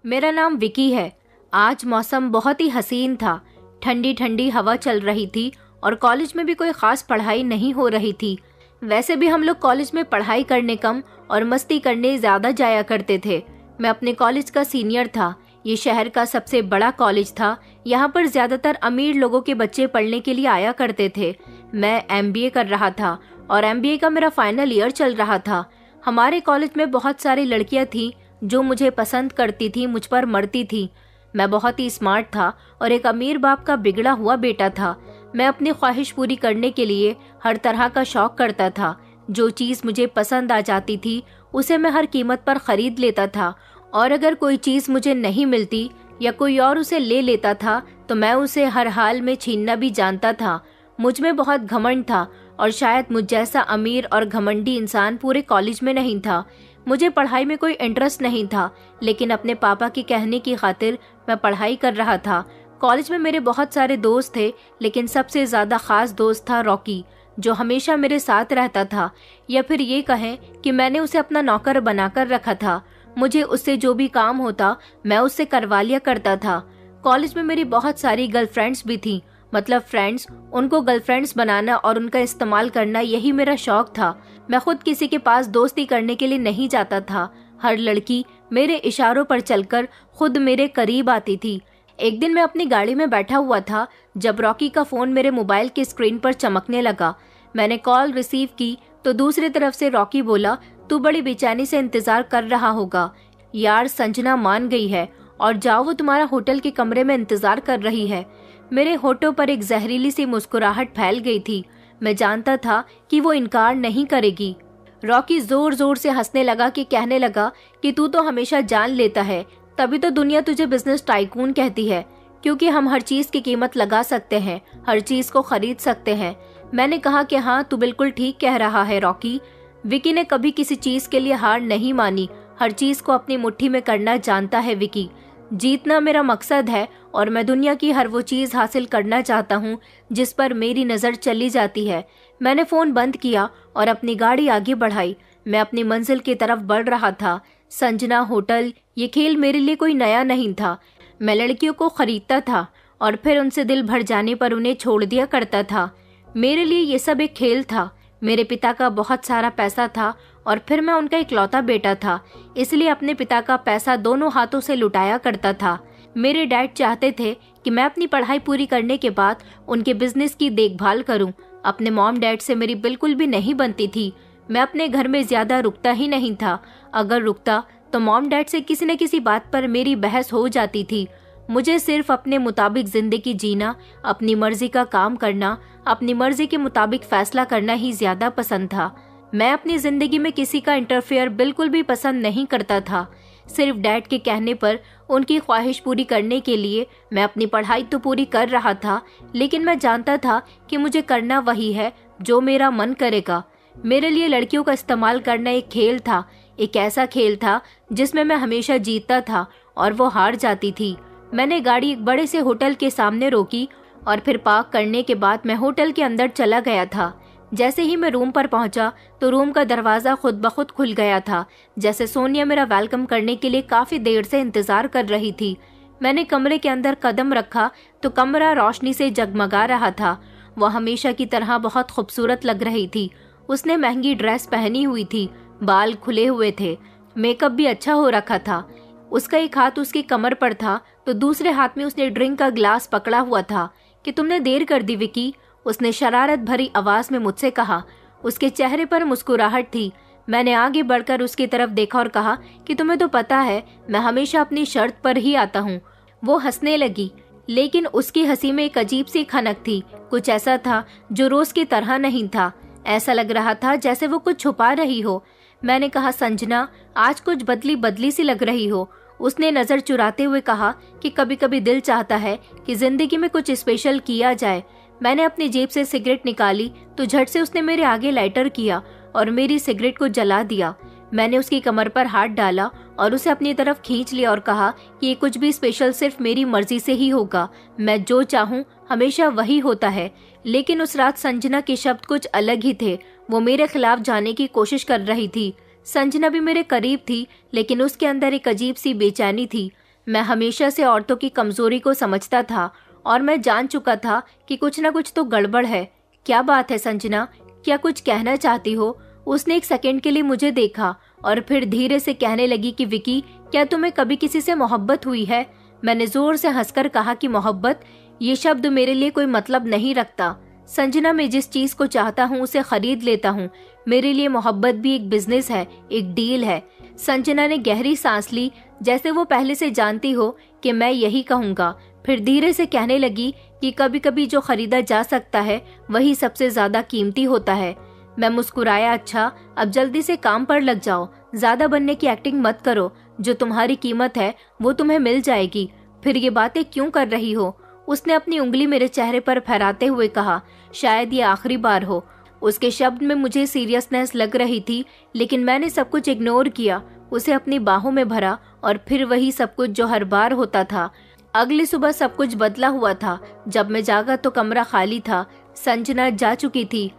मेरा नाम विकी है। आज मौसम बहुत ही हसीन था। ठंडी ठंडी हवा चल रही थी और कॉलेज में भी कोई खास पढ़ाई नहीं हो रही थी। वैसे भी हम लोग कॉलेज में पढ़ाई करने कम और मस्ती करने ज़्यादा जाया करते थे। मैं अपने कॉलेज का सीनियर था। ये शहर का सबसे बड़ा कॉलेज था। यहाँ पर ज़्यादातर अमीर लोगों के बच्चे पढ़ने के लिए आया करते थे। मैं एमबीए कर रहा था और एमबीए का मेरा फाइनल ईयर चल रहा था। हमारे कॉलेज में बहुत सारी लड़कियाँ थीं जो मुझे पसंद करती थी, मुझ पर मरती थी। मैं बहुत ही स्मार्ट था और एक अमीर बाप का बिगड़ा हुआ बेटा था। मैं अपनी ख्वाहिश पूरी करने के लिए हर तरह का शौक करता था। जो चीज़ मुझे पसंद आ जाती थी उसे मैं हर कीमत पर खरीद लेता था, और अगर कोई चीज़ मुझे नहीं मिलती या कोई और उसे ले लेता था तो मैं उसे हर हाल में छीनना भी जानता था। मुझ में बहुत घमंड था और शायद मुझ जैसा अमीर और घमंडी इंसान पूरे कॉलेज में नहीं था। मुझे पढ़ाई में कोई इंटरेस्ट नहीं था, लेकिन अपने पापा के कहने की खातिर मैं पढ़ाई कर रहा था। कॉलेज में मेरे बहुत सारे दोस्त थे, लेकिन सबसे ज़्यादा ख़ास दोस्त था रॉकी, जो हमेशा मेरे साथ रहता था, या फिर ये कहें कि मैंने उसे अपना नौकर बनाकर रखा था। मुझे उससे जो भी काम होता मैं उससे करवा लिया करता था। कॉलेज में मेरी बहुत सारी गर्लफ्रेंड्स भी थीं, मतलब फ्रेंड्स। उनको गर्लफ्रेंड्स बनाना और उनका इस्तेमाल करना यही मेरा शौक था। मैं खुद किसी के पास दोस्ती करने के लिए नहीं जाता था। हर लड़की मेरे इशारों पर चलकर खुद मेरे करीब आती थी। एक दिन मैं अपनी गाड़ी में बैठा हुआ था जब रॉकी का फ़ोन मेरे मोबाइल की स्क्रीन पर चमकने लगा। मैंने कॉल रिसीव की तो दूसरी तरफ से रॉकी बोला, तू बड़ी बेचैनी से इंतज़ार कर रहा होगा। यार, संजना मान गई है और जाओ, वो तुम्हारा होटल के कमरे में इंतज़ार कर रही है। मेरे होठों पर एक जहरीली सी मुस्कुराहट फैल गई थी। मैं जानता था कि वो इनकार नहीं करेगी। रॉकी जोर जोर से हंसने लगा कि कहने लगा कि तू तो हमेशा जान लेता है, तभी तो दुनिया तुझे बिजनेस टाइकून कहती है, क्योंकि हम हर चीज की कीमत लगा सकते हैं, हर चीज को खरीद सकते हैं। मैंने कहा कि हाँ, तू बिल्कुल ठीक कह रहा है रॉकी। विकी ने कभी किसी चीज के लिए हार नहीं मानी, हर चीज को अपनी मुट्ठी में करना जानता है विकी। जीतना मेरा मकसद है और मैं दुनिया की हर वो चीज़ हासिल करना चाहता हूँ जिस पर मेरी नज़र चली जाती है। मैंने फ़ोन बंद किया और अपनी गाड़ी आगे बढ़ाई। मैं अपनी मंजिल की तरफ बढ़ रहा था। संजना होटल, ये खेल मेरे लिए कोई नया नहीं था। मैं लड़कियों को खरीदता था और फिर उनसे दिल भर जाने पर उन्हें छोड़ दिया करता था। मेरे लिए ये सब एक खेल था। मेरे पिता का बहुत सारा पैसा था और फिर मैं उनका इकलौता बेटा था, इसलिए अपने पिता का पैसा दोनों हाथों से लुटाया करता था। मेरे डैड चाहते थे कि मैं अपनी पढ़ाई पूरी करने के बाद उनके बिजनेस की देखभाल करूं। अपने मॉम डैड से मेरी बिल्कुल भी नहीं बनती थी। मैं अपने घर में ज़्यादा रुकता ही नहीं था। अगर रुकता तो मॉम डैड से किसी न किसी बात पर मेरी बहस हो जाती थी। मुझे सिर्फ अपने मुताबिक ज़िंदगी जीना, अपनी मर्जी का काम करना, अपनी मर्जी के मुताबिक फ़ैसला करना ही ज़्यादा पसंद था। मैं अपनी ज़िंदगी में किसी का इंटरफेयर बिल्कुल भी पसंद नहीं करता था। सिर्फ डैड के कहने पर उनकी ख्वाहिश पूरी करने के लिए मैं अपनी पढ़ाई तो पूरी कर रहा था, लेकिन मैं जानता था कि मुझे करना वही है जो मेरा मन करेगा। मेरे लिए लड़कियों का इस्तेमाल करना एक खेल था, एक ऐसा खेल था जिसमें मैं हमेशा जीतता था और वो हार जाती थी। मैंने गाड़ी एक बड़े से होटल के सामने रोकी और फिर पार्क करने के बाद मैं होटल के अंदर चला गया था। जैसे ही मैं रूम पर पहुंचा तो रूम का दरवाज़ा खुद ब खुद खुल गया था, जैसे सोनिया मेरा वेलकम करने के लिए काफ़ी देर से इंतज़ार कर रही थी। मैंने कमरे के अंदर कदम रखा तो कमरा रोशनी से जगमगा रहा था। वह हमेशा की तरह बहुत खूबसूरत लग रही थी। उसने महंगी ड्रेस पहनी हुई थी, बाल खुले हुए थे, मेकअप भी अच्छा हो रखा था। उसका एक हाथ उसकी कमर पर था तो दूसरे हाथ में उसने ड्रिंक का ग्लास पकड़ा हुआ था। कि तुमने देर कर दी विकी, उसने शरारत भरी आवाज में मुझसे कहा। उसके चेहरे पर मुस्कुराहट थी। मैंने आगे बढ़कर उसकी तरफ देखा और कहा कि तुम्हें तो पता है मैं हमेशा अपनी शर्त पर ही आता हूँ। वो हंसने लगी, लेकिन उसकी हंसी में एक अजीब सी खनक थी। कुछ ऐसा था जो रोज की तरह नहीं था। ऐसा लग रहा था जैसे वो कुछ छुपा रही हो। मैंने कहा, संजना, आज कुछ बदली बदली सी लग रही हो। उसने नज़र चुराते हुए कहा कि कभी कभी दिल चाहता है कि जिंदगी में कुछ स्पेशल किया जाए। मैंने अपनी जेब से सिगरेट निकाली तो झट से उसने मेरे आगे लाइटर किया और मेरी सिगरेट को जला दिया। मैंने उसकी कमर पर हाथ डाला और उसे अपनी तरफ खींच लिया और कहा कि ये कुछ भी स्पेशल सिर्फ मेरी मर्जी से ही होगा। मैं जो चाहूँ हमेशा वही होता है। लेकिन उस रात संजना के शब्द कुछ अलग ही थे। वो मेरे खिलाफ जाने की कोशिश कर रही थी। संजना भी मेरे करीब थी, लेकिन उसके अंदर एक अजीब सी बेचैनी थी। मैं हमेशा से औरतों की कमजोरी को समझता था और मैं जान चुका था कि कुछ ना कुछ तो गड़बड़ है। क्या बात है संजना, क्या कुछ कहना चाहती हो? उसने एक सेकंड के लिए मुझे देखा और फिर धीरे से कहने लगी कि विकी, क्या तुम्हें कभी किसी से मोहब्बत हुई है? मैंने जोर से हंसकर कहा कि मोहब्बत, ये शब्द मेरे लिए कोई मतलब नहीं रखता। संजना, मैं जिस चीज को चाहता हूँ उसे खरीद लेता हूँ। मेरे लिए मोहब्बत भी एक बिजनेस है, एक डील है। संजना ने गहरी सांस ली, जैसे वो पहले से जानती हो कि मैं यही कहूँगा। फिर धीरे से कहने लगी कि कभी कभी जो खरीदा जा सकता है वही सबसे ज्यादा कीमती होता है। मैं मुस्कुराया। अच्छा, अब जल्दी से काम पर लग जाओ, ज्यादा बनने की एक्टिंग मत करो। जो तुम्हारी कीमत है वो तुम्हें मिल जाएगी। फिर ये बातें क्यों कर रही हो? उसने अपनी उंगली मेरे चेहरे पर फहराते हुए कहा। शायद ये आखिरी बार हो। उसके शब्द में मुझे सीरियसनेस लग रही थी, लेकिन मैंने सब कुछ इग्नोर किया, उसे अपनी बाहों में भरा और फिर वही सब कुछ जो हर बार होता था। अगली सुबह सब कुछ बदला हुआ था। जब मैं जागा तो कमरा खाली था। संजना जा चुकी थी।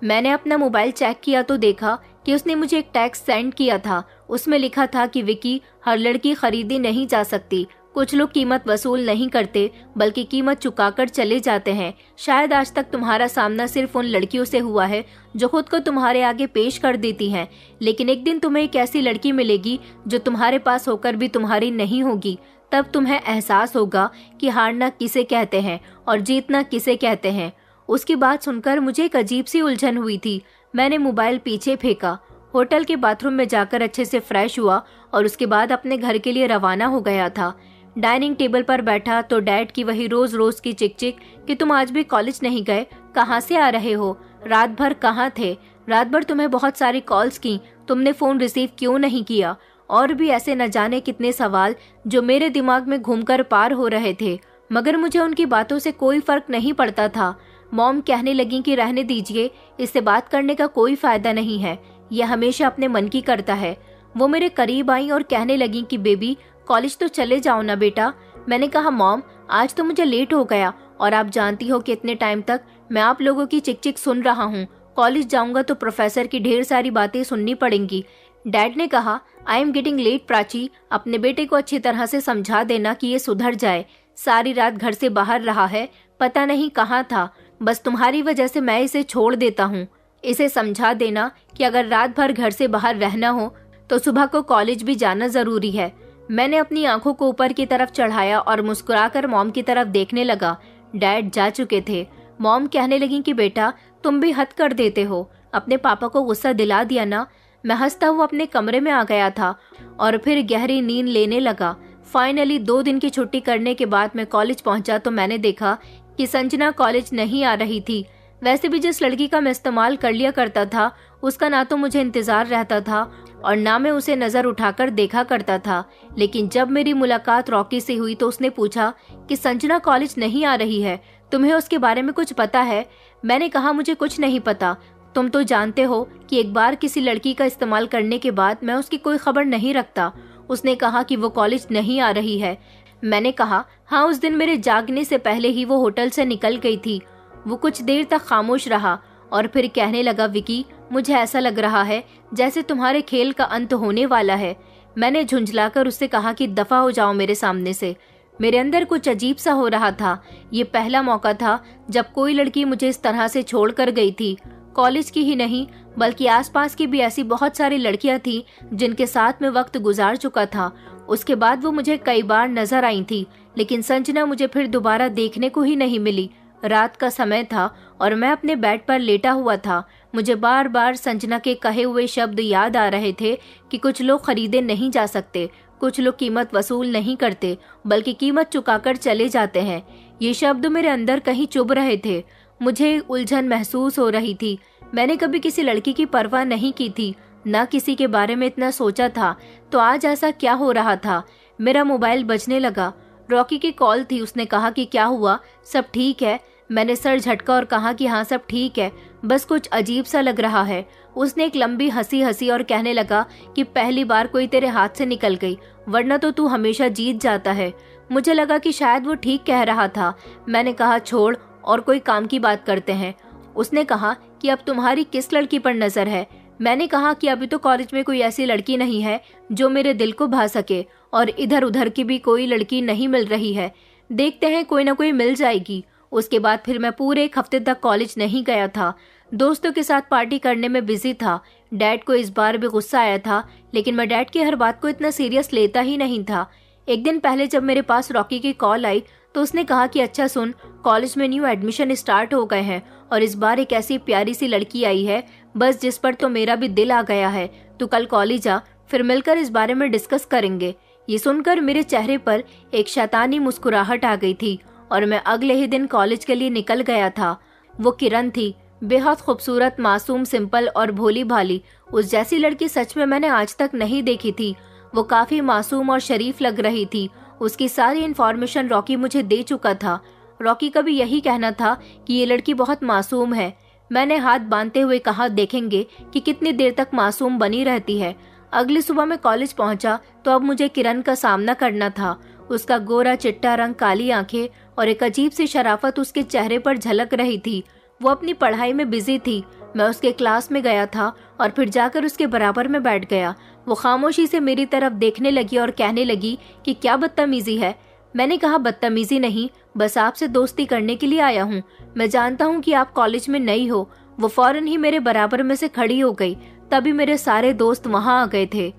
मैंने अपना मोबाइल चेक किया तो देखा कि उसने मुझे एक टेक्स्ट सेंड किया था। उसमें लिखा था कि विकी, हर लड़की खरीदी नहीं जा सकती। कुछ लोग कीमत वसूल नहीं करते बल्कि कीमत चुकाकर चले जाते हैं। शायद आज तक तुम्हारा सामना सिर्फ उन लड़कियों से हुआ है जो खुद को तुम्हारे आगे पेश कर देती हैं, लेकिन एक दिन तुम्हें एक ऐसी लड़की मिलेगी जो तुम्हारे पास होकर भी तुम्हारी नहीं होगी। तब तुम्हें एहसास होगा कि हारना किसे कहते हैं और जीतना किसे कहते हैं। उसकी बात सुनकर मुझे एक अजीब सी उलझन हुई थी। मैंने मोबाइल पीछे फेंका, होटल के बाथरूम में जाकर अच्छे से फ्रेश हुआ और उसके बाद अपने घर के लिए रवाना हो गया था। डाइनिंग टेबल पर बैठा तो डैड की वही रोज रोज की चिक चिक कि तुम आज भी कॉलेज नहीं गए, कहाँ से आ रहे हो, रात भर कहाँ थे, रात भर तुम्हें बहुत सारी कॉल्स की, तुमने फोन रिसीव क्यों नहीं किया, और भी ऐसे न जाने कितने सवाल जो मेरे दिमाग में घूमकर पार हो रहे थे, मगर मुझे उनकी बातों से कोई फर्क नहीं पड़ता था। मॉम कहने लगी कि रहने दीजिए, इससे बात करने का कोई फायदा नहीं है, यह हमेशा अपने मन की करता है। वो मेरे करीब आई और कहने लगी कि बेबी, कॉलेज तो चले जाओ ना बेटा। मैंने कहा मॉम, आज तो मुझे लेट हो गया और आप जानती हो कि इतने टाइम तक मैं आप लोगों की चिक चिक सुन रहा हूँ। कॉलेज जाऊंगा तो प्रोफेसर की ढेर सारी बातें सुननी पड़ेंगी। डैड ने कहा, I am getting late Prachi, अपने बेटे को अच्छी तरह से समझा देना कि ये सुधर जाए। सारी रात घर से बाहर रहा है, पता नहीं कहाँ था, बस तुम्हारी वजह से मैं इसे छोड़ देता हूँ। इसे समझा देना कि अगर रात भर घर से बाहर रहना हो तो सुबह को कॉलेज भी जाना जरूरी है। मैंने अपनी आंखों को ऊपर की तरफ चढ़ाया और मुस्कुराकर मॉम की तरफ देखने लगा। डैड जा चुके थे। मॉम कहने लगी कि बेटा, तुम भी हद कर देते हो, अपने पापा को गुस्सा दिला दिया ना। मैं हंसता हुआ अपने कमरे में आ गया था और फिर गहरी नींद लेने लगा। फाइनली 2 दिन की छुट्टी करने के बाद मैं कॉलेज पहुंचा तो मैंने देखा कि संजना कॉलेज नहीं आ रही थी। वैसे भी जिस लड़की का मैं इस्तेमाल कर लिया करता था उसका ना तो मुझे इंतजार रहता था और ना मैं उसे नजर उठाकर देखा करता था। लेकिन जब मेरी मुलाकात रॉकी से हुई तो उसने पूछा कि संजना कॉलेज नहीं आ रही है, तुम्हें उसके बारे में कुछ पता है? मैंने कहा, मुझे कुछ नहीं पता। तुम तो जानते हो कि एक बार किसी लड़की का इस्तेमाल करने के बाद मैं उसकी कोई खबर नहीं रखता। उसने कहा कि वो कॉलेज नहीं आ रही है। मैंने कहा, हाँ, उस दिन मेरे जागने से पहले ही वो होटल से निकल गई थी। वो कुछ देर तक खामोश रहा और फिर कहने लगा, विकी, मुझे ऐसा लग रहा है जैसे तुम्हारे खेल का अंत होने वाला है। मैंने झुंझलाकर उससे कहा कि दफा हो जाओ मेरे सामने से। मेरे अंदर कुछ अजीब सा हो रहा था। ये पहला मौका था जब कोई लड़की मुझे इस तरह से छोड़कर गई थी। कॉलेज की ही नहीं बल्कि आसपास की भी ऐसी बहुत सारी लड़कियां थी जिनके साथ में वक्त गुजार चुका था। उसके बाद वो मुझे कई बार नजर आई थी, लेकिन संजना मुझे फिर दोबारा देखने को ही नहीं मिली। रात का समय था और मैं अपने बेड पर लेटा हुआ था। मुझे बार बार संजना के कहे हुए शब्द याद आ रहे थे कि कुछ लोग खरीदे नहीं जा सकते, कुछ लोग कीमत वसूल नहीं करते बल्कि कीमत चुकाकर चले जाते हैं। ये शब्द मेरे अंदर कहीं चुभ रहे थे। मुझे उलझन महसूस हो रही थी। मैंने कभी किसी लड़की की परवाह नहीं की थी, ना किसी के बारे में इतना सोचा था, तो आज ऐसा क्या हो रहा था? मेरा मोबाइल बजने लगा। रॉकी की कॉल थी। उसने कहा कि क्या हुआ, सब ठीक है? मैंने सर झटका और कहा कि हाँ, सब ठीक है, बस कुछ अजीब सा लग रहा है। उसने एक लंबी हंसी हंसी और कहने लगा कि पहली बार कोई तेरे हाथ से निकल गई, वरना तो तू हमेशा जीत जाता है। मुझे लगा कि शायद वो ठीक कह रहा था। मैंने कहा, छोड़ और कोई काम की बात करते हैं। उसने कहा कि अब तुम्हारी किस लड़की पर नजर है? मैंने कहा कि अभी तो कॉलेज में कोई ऐसी लड़की नहीं है जो मेरे दिल को भा सके, और इधर उधर की भी कोई लड़की नहीं मिल रही है। देखते हैं, कोई ना कोई मिल जाएगी। उसके बाद फिर मैं पूरे एक हफ्ते तक कॉलेज नहीं गया था। दोस्तों के साथ पार्टी करने में बिजी था। डैड को इस बार भी गुस्सा आया था, लेकिन मैं डैड की हर बात को इतना सीरियस लेता ही नहीं था। एक दिन पहले जब मेरे पास रॉकी की कॉल आई तो उसने कहा कि अच्छा सुन, कॉलेज में न्यू एडमिशन स्टार्ट हो गए हैं और इस बार एक ऐसी प्यारी सी लड़की आई है बस जिस पर तो मेरा भी दिल आ गया है। तू कल कॉलेज आ, फिर मिलकर इस बारे में डिस्कस करेंगे। ये सुनकर मेरे चेहरे पर एक शैतानी मुस्कुराहट आ गई थी और मैं अगले ही दिन कॉलेज के लिए निकल गया था। वो किरण थी, बेहद खूबसूरत, मासूम, सिंपल और भोली भाली। उस जैसी लड़की सच में मैंने आज तक नहीं देखी थी। वो काफी मासूम और शरीफ लग रही थी। उसकी सारी इन्फॉर्मेशन रॉकी मुझे दे चुका था। रॉकी का भी यही कहना था कि ये लड़की बहुत मासूम है। मैंने हाथ बांधते हुए कहा, देखेंगे कि कितनी देर तक मासूम बनी रहती है। अगली सुबह मैं कॉलेज पहुंचा तो अब मुझे किरण का सामना करना था। उसका गोरा चिट्टा रंग, काली आंखें और एक अजीब सी शराफत उसके चेहरे पर झलक रही थी। वो अपनी पढ़ाई में बिजी थी। मैं उसके क्लास में गया था और फिर जाकर उसके बराबर में बैठ गया। वो खामोशी से मेरी तरफ देखने लगी और कहने लगी कि क्या बदतमीजी है। मैंने कहा, बदतमीजी नहीं, बस आपसे दोस्ती करने के लिए आया हूँ। मैं जानता हूँ कि आप कॉलेज में नई हो। वो फौरन ही मेरे बराबर में से खड़ी हो गई। तभी मेरे सारे दोस्त वहाँ आ गए थे,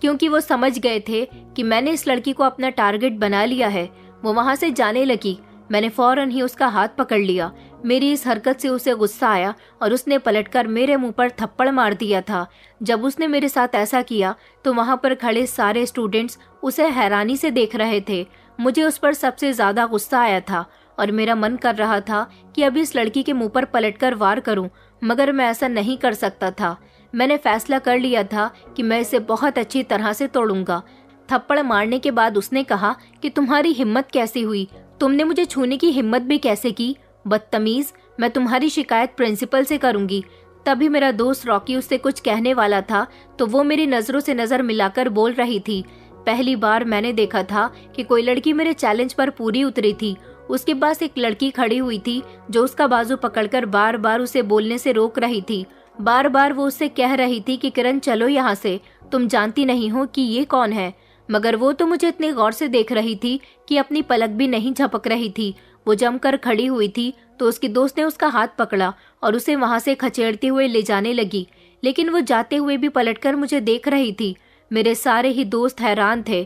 क्योंकि वो समझ गए थे कि मैंने इस लड़की को अपना टारगेट बना लिया है। वो वहाँ से जाने लगी। मैंने फौरन ही उसका हाथ पकड़ लिया। मेरी इस हरकत से उसे गुस्सा आया और उसने पलटकर मेरे मुंह पर थप्पड़ मार दिया था। जब उसने मेरे साथ ऐसा किया तो वहाँ पर खड़े सारे स्टूडेंट्स उसे हैरानी से देख रहे थे। मुझे उस पर सबसे ज्यादा गुस्सा आया था और मेरा मन कर रहा था कि अभी इस लड़की के मुंह पर पलटकर वार करूं, मगर मैं ऐसा नहीं कर सकता था। मैंने फैसला कर लिया था कि मैं इसे बहुत अच्छी तरह से तोड़ूंगा। थप्पड़ मारने के बाद उसने कहा कि तुम्हारी हिम्मत कैसी हुई? तुमने मुझे छूने की हिम्मत भी कैसे की? बदतमीज, मैं तुम्हारी शिकायत प्रिंसिपल से करूंगी। तभी मेरा दोस्त रॉकी उससे कुछ कहने वाला था तो वो मेरी नजरों से नजर मिलाकर बोल रही थी। पहली बार मैंने देखा था कि कोई लड़की मेरे चैलेंज पर पूरी उतरी थी। उसके पास एक लड़की खड़ी हुई थी जो उसका बाजू पकड़कर बार बार उसे बोलने से रोक रही थी। बार बार वो उससे कह रही थी कि किरण चलो यहाँ से, तुम जानती नहीं हो कि ये कौन है। मगर वो तो मुझे इतने गौर से देख रही थी कि अपनी पलक भी नहीं झपक रही थी। वो जमकर खड़ी हुई थी तो उसकी दोस्त ने उसका हाथ पकड़ा और उसे वहां से खचेड़ते हुए ले जाने लगी, लेकिन वो जाते हुए भी पलटकर मुझे देख रही थी। मेरे सारे ही दोस्त हैरान थे।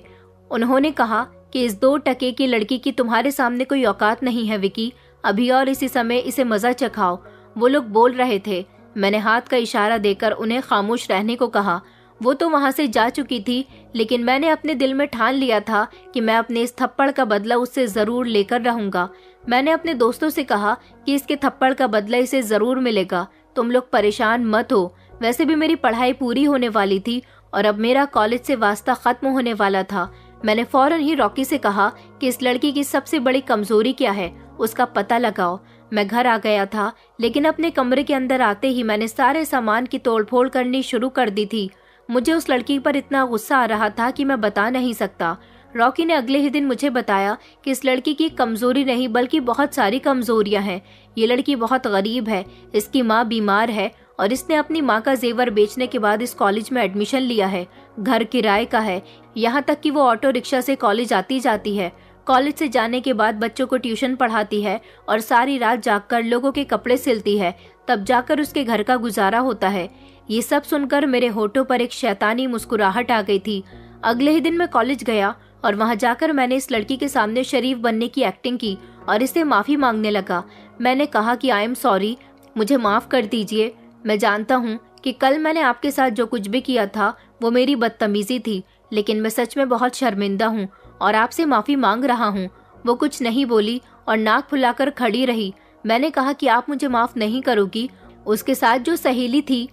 उन्होंने कहा कि इस 2 टके की लड़की की तुम्हारे सामने कोई औकात नहीं है विकी, अभी और इसी समय इसे मजा चखाओ। वो लोग बोल रहे थे। मैंने हाथ का इशारा देकर उन्हें खामोश रहने को कहा। वो तो वहां से जा चुकी थी, लेकिन मैंने अपने दिल में ठान लिया था कि मैं अपने इस थप्पड़ का बदला उससे जरूर लेकर रहूंगा। मैंने अपने दोस्तों से कहा कि इसके थप्पड़ का बदला इसे जरूर मिलेगा, तुम लोग परेशान मत हो। वैसे भी मेरी पढ़ाई पूरी होने वाली थी और अब मेरा कॉलेज से वास्ता खत्म होने वाला था। मैंने फौरन ही रॉकी से कहा कि इस लड़की की सबसे बड़ी कमजोरी क्या है, उसका पता लगाओ। मैं घर आ गया था, लेकिन अपने कमरे के अंदर आते ही मैंने सारे सामान की तोड़फोड़ करनी शुरू कर दी थी। मुझे उस लड़की पर इतना गुस्सा आ रहा था कि मैं बता नहीं सकता। रॉकी ने अगले ही दिन मुझे बताया कि इस लड़की की कमजोरी नहीं बल्कि बहुत सारी कमजोरियां हैं। ये लड़की बहुत गरीब है, इसकी माँ बीमार है और इसने अपनी माँ का जेवर बेचने के बाद इस कॉलेज में एडमिशन लिया है। घर किराए का है, यहाँ तक कि वो ऑटो रिक्शा से कॉलेज आती जाती है। कॉलेज से जाने के बाद बच्चों को ट्यूशन पढ़ाती है और सारी रात जागकर लोगों के कपड़े सिलती है, तब जाकर उसके घर का गुजारा होता है। ये सब सुनकर मेरे होठों पर एक शैतानी मुस्कुराहट आ गई थी। अगले ही दिन मैं कॉलेज गया और वहां जाकर मैंने इस लड़की के सामने शरीफ बनने की एक्टिंग की और इससे माफी मांगने लगा। मैंने कहा कि आई एम सॉरी, मुझे माफ कर दीजिए। मैं जानता हूँ कि कल मैंने आपके साथ जो कुछ भी किया था वो मेरी बदतमीजी थी, लेकिन मैं सच में बहुत शर्मिंदा हूँ और आपसे माफी मांग रहा हूँ। वो कुछ नहीं बोली और नाक फुलाकर खड़ी रही। मैंने कहा कि आप मुझे माफ नहीं करोगी। उसके साथ जो सहेली थी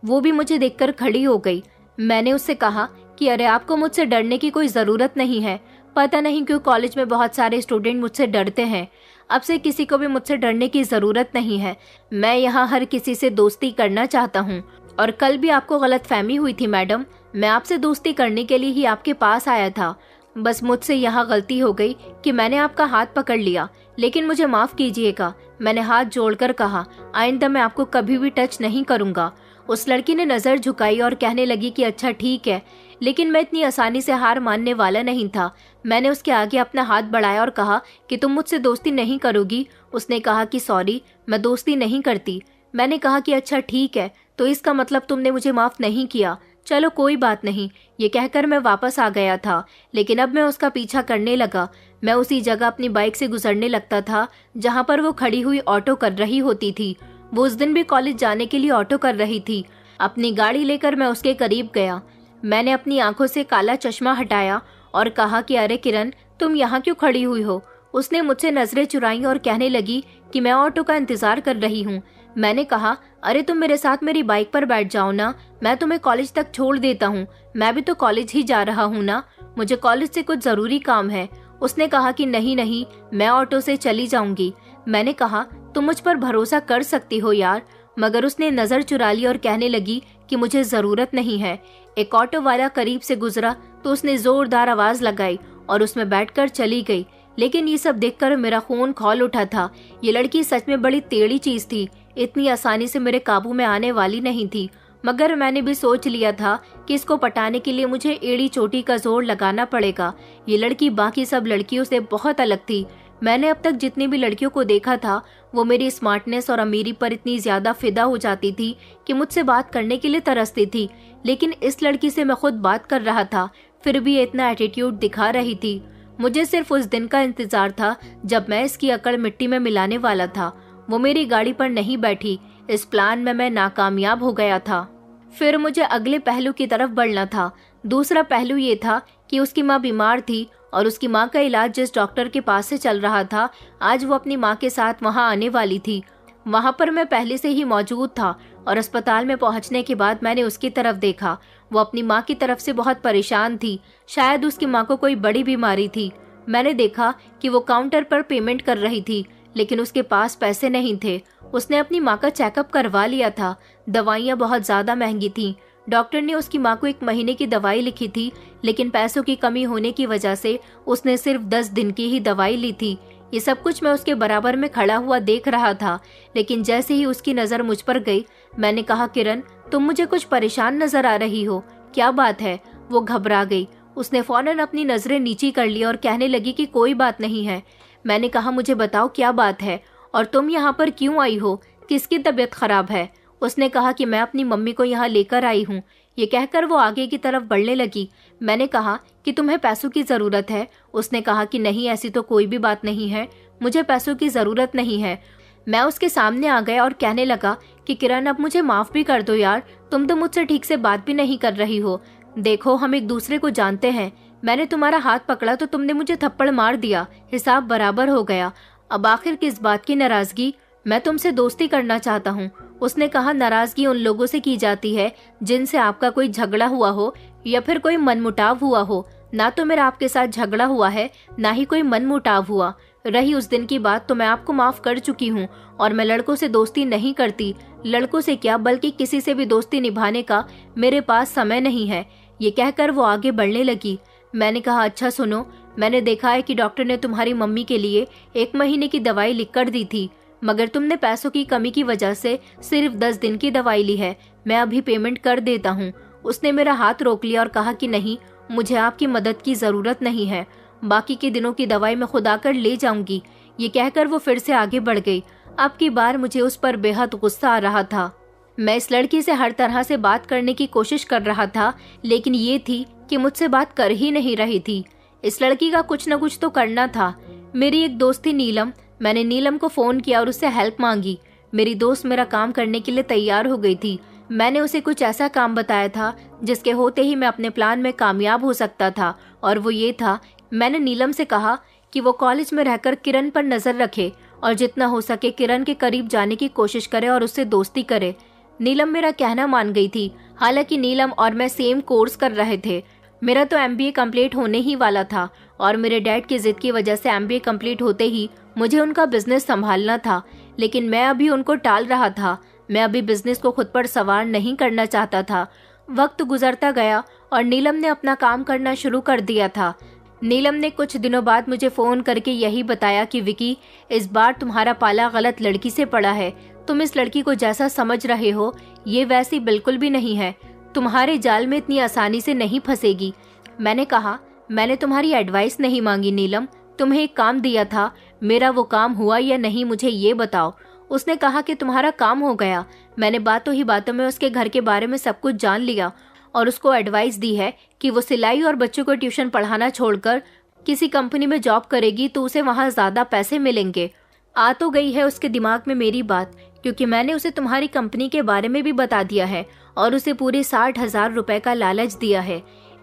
वो भी मुझे देखकर खड़ी हो गई। मैंने उससे कहा कि अरे आपको मुझसे डरने की कोई जरूरत नहीं है। पता नहीं क्यों कॉलेज में बहुत सारे स्टूडेंट मुझसे डरते हैं। अब से किसी को भी मुझसे डरने की जरूरत नहीं है। मैं यहाँ हर किसी से दोस्ती करना चाहता हूँ और कल भी आपको गलतफहमी हुई थी मैडम। मैं आपसे दोस्ती करने के लिए ही आपके पास आया था। बस मुझसे यहाँ गलती हो गई कि मैंने आपका हाथ पकड़ लिया, लेकिन मुझे माफ कीजिएगा। मैंने हाथ जोड़कर कहा, आइंदा मैं आपको कभी भी टच नहीं करूँगा। उस लड़की ने नज़र झुकाई और कहने लगी कि अच्छा ठीक है, लेकिन मैं इतनी आसानी से हार मानने वाला नहीं था। मैंने उसके आगे अपना हाथ बढ़ाया और कहा कि तुम मुझसे दोस्ती नहीं करोगी। उसने कहा कि सॉरी, मैं दोस्ती नहीं करती। मैंने कहा कि अच्छा ठीक है, तो इसका मतलब तुमने मुझे माफ़ नहीं किया। चलो कोई बात नहीं। ये कहकर मैं वापस आ गया था, लेकिन अब मैं उसका पीछा करने लगा। मैं उसी जगह अपनी बाइक से गुजरने लगता था जहाँ पर वो खड़ी हुई ऑटो कर रही होती थी। वो उस दिन भी कॉलेज जाने के लिए ऑटो कर रही थी। अपनी गाड़ी लेकर मैं उसके करीब गया। मैंने अपनी आंखों से काला चश्मा हटाया और कहा कि अरे किरण, तुम यहाँ क्यों खड़ी हुई हो? उसने मुझसे नजरें चुराई और कहने लगी कि मैं ऑटो का इंतजार कर रही हूँ। मैंने कहा अरे तुम मेरे साथ मेरी बाइक पर बैठ जाओ ना, मैं तुम्हें कॉलेज तक छोड़ देता हूँ। मैं भी तो कॉलेज ही जा रहा हूँ ना, मुझे कॉलेज से कुछ जरूरी काम है। उसने कहा कि नहीं नहीं, मैं ऑटो से चली जाऊंगी। मैंने कहा तुम मुझ पर भरोसा कर सकती हो यार, मगर उसने नजर चुरा ली और कहने लगी कि मुझे जरूरत नहीं है। एक ऑटो वाला करीब से गुजरा तो उसने जोरदार आवाज लगाई और उसमें बैठकर चली गई। लेकिन ये सब देखकर मेरा खून खौल उठा था। ये लड़की सच में बड़ी टेढ़ी चीज थी, इतनी आसानी से मेरे काबू में आने वाली नहीं थी। मगर मैंने भी सोच लिया था कि इसको पटाने के लिए मुझे एड़ी चोटी का जोर लगाना पड़ेगा। ये लड़की बाकी सब लड़कियों से बहुत अलग थी। मैंने अब तक जितनी भी लड़कियों को देखा था वो मेरी स्मार्टनेस और अमीरी पर इतनी ज्यादा फिदा हो जाती थी कि मुझसे बात करने के लिए तरसती थी। लेकिन इस लड़की से मैं खुद बात कर रहा था, फिर भी ये इतना एटीट्यूड दिखा रही थी। मुझे सिर्फ उस दिन का इंतजार था जब मैं इसकी अकड़ मिट्टी में मिलाने वाला था। वो मेरी गाड़ी पर नहीं बैठी। इस प्लान में मैं नाकामयाब हो गया था। फिर मुझे अगले पहलू की तरफ बढ़ना था। दूसरा पहलू ये था कि उसकी माँ बीमार थी और उसकी माँ का इलाज जिस डॉक्टर के पास से चल रहा था, आज वो अपनी माँ के साथ वहाँ आने वाली थी। वहाँ पर मैं पहले से ही मौजूद था और अस्पताल में पहुँचने के बाद मैंने उसकी तरफ देखा। वो अपनी माँ की तरफ से बहुत परेशान थी। शायद उसकी माँ को कोई बड़ी बीमारी थी। मैंने देखा कि वो काउंटर पर पेमेंट कर रही थी, लेकिन उसके पास पैसे नहीं थे। उसने अपनी माँ का चेकअप करवा लिया था। दवाइयाँ बहुत ज्यादा महंगी थीं। डॉक्टर ने उसकी माँ को 1 महीने की दवाई लिखी थी, लेकिन पैसों की कमी होने की वजह से उसने सिर्फ 10 दिन की ही दवाई ली थी। ये सब कुछ मैं उसके बराबर में खड़ा हुआ देख रहा था, लेकिन जैसे ही उसकी नज़र मुझ पर गई, मैंने कहा किरण, तुम मुझे कुछ परेशान नजर आ रही हो, क्या बात है? वो घबरा गई। उसने फौरन अपनी नजरें नीची कर ली और कहने लगी कि कोई बात नहीं है। मैंने कहा मुझे बताओ क्या बात है और तुम यहाँ पर क्यों आई हो? किसकी तबीयत खराब है? उसने कहा कि मैं अपनी मम्मी को यहाँ लेकर आई हूँ। ये कहकर वो आगे की तरफ बढ़ने लगी। मैंने कहा कि तुम्हें पैसों की ज़रूरत है? उसने कहा कि नहीं, ऐसी तो कोई भी बात नहीं है, मुझे पैसों की ज़रूरत नहीं है। मैं उसके सामने आ गया और कहने लगा कि किरण, अब मुझे माफ़ भी कर दो यार, तुम तो मुझसे ठीक से बात भी नहीं कर रही हो। देखो, हम एक दूसरे को जानते हैं। मैंने तुम्हारा हाथ पकड़ा तो तुमने मुझे थप्पड़ मार दिया, हिसाब बराबर हो गया। अब आखिर किस बात की नाराज़गी? मैं तुमसे दोस्ती करना चाहता हूँ। उसने कहा नाराज़गी उन लोगों से की जाती है जिनसे आपका कोई झगड़ा हुआ हो या फिर कोई मनमुटाव हुआ हो। ना तो मेरा आपके साथ झगड़ा हुआ है, ना ही कोई मनमुटाव हुआ। रही उस दिन की बात, तो मैं आपको माफ़ कर चुकी हूँ और मैं लड़कों से दोस्ती नहीं करती। लड़कों से क्या, बल्कि किसी से भी दोस्ती निभाने का मेरे पास समय नहीं है। ये कहकर वो आगे बढ़ने लगी। मैंने कहा अच्छा सुनो, मैंने देखा है कि डॉक्टर ने तुम्हारी मम्मी के लिए 1 महीने की दवाई लिख कर दी थी, मगर तुमने पैसों की कमी की वजह से सिर्फ 10 दिन की दवाई ली है। मैं अभी पेमेंट कर देता हूँ। उसने मेरा हाथ रोक लिया और कहा कि नहीं, मुझे आपकी मदद की ज़रूरत नहीं है, बाकी के दिनों की दवाई मैं खुद आकर ले जाऊंगी। ये कहकर वो फिर से आगे बढ़ गई। अब की बार मुझे उस पर बेहद गुस्सा आ रहा था। मैं इस लड़की से हर तरह से बात करने की कोशिश कर रहा था, लेकिन ये थी कि मुझसे बात कर ही नहीं रही थी। इस लड़की का कुछ न कुछ तो करना था। मेरी एक दोस्त थी नीलम। मैंने नीलम को फ़ोन किया और उससे हेल्प मांगी। मेरी दोस्त मेरा काम करने के लिए तैयार हो गई थी। मैंने उसे कुछ ऐसा काम बताया था जिसके होते ही मैं अपने प्लान में कामयाब हो सकता था, और वो ये था, मैंने नीलम से कहा कि वो कॉलेज में रहकर किरण पर नज़र रखे और जितना हो सके किरण के करीब जाने की कोशिश करे और उससे दोस्ती करे। नीलम मेरा कहना मान गई थी। हालांकि नीलम और मैं सेम कोर्स कर रहे थे। मेरा तो MBA कंप्लीट होने ही वाला था और मेरे डैड की जिद की वजह से MBA कंप्लीट होते ही मुझे उनका बिजनेस संभालना था, लेकिन मैं अभी उनको टाल रहा था। मैं अभी बिजनेस को खुद पर सवार नहीं करना चाहता था। वक्त गुजरता गया और नीलम ने अपना काम करना शुरू कर दिया था। नीलम ने कुछ दिनों बाद मुझे फ़ोन करके यही बताया कि विकी, इस बार तुम्हारा पाला गलत लड़की से पड़ा है। तुम इस लड़की को जैसा समझ रहे हो ये वैसी बिल्कुल भी नहीं है, तुम्हारे जाल में इतनी आसानी से नहीं फंसेगी। मैंने कहा, मैंने तुम्हारी एडवाइस नहीं मांगी नीलम, तुम्हें एक काम दिया था, मेरा वो काम हुआ या नहीं मुझे ये बताओ। उसने कहा कि तुम्हारा काम हो गया। मैंने बातों ही बातों में उसके घर के बारे में सब कुछ जान लिया और उसको एडवाइस दी है कि वो सिलाई और बच्चों को ट्यूशन पढ़ाना छोड़कर किसी कंपनी में जॉब करेगी तो उसे वहाँ ज्यादा पैसे मिलेंगे। आ तो गई है उसके दिमाग में मेरी बात, क्योंकि मैंने उसे तुम्हारी कंपनी के बारे में भी बता दिया है और उसे पूरे 60,000 रुपए का लालच दिया है।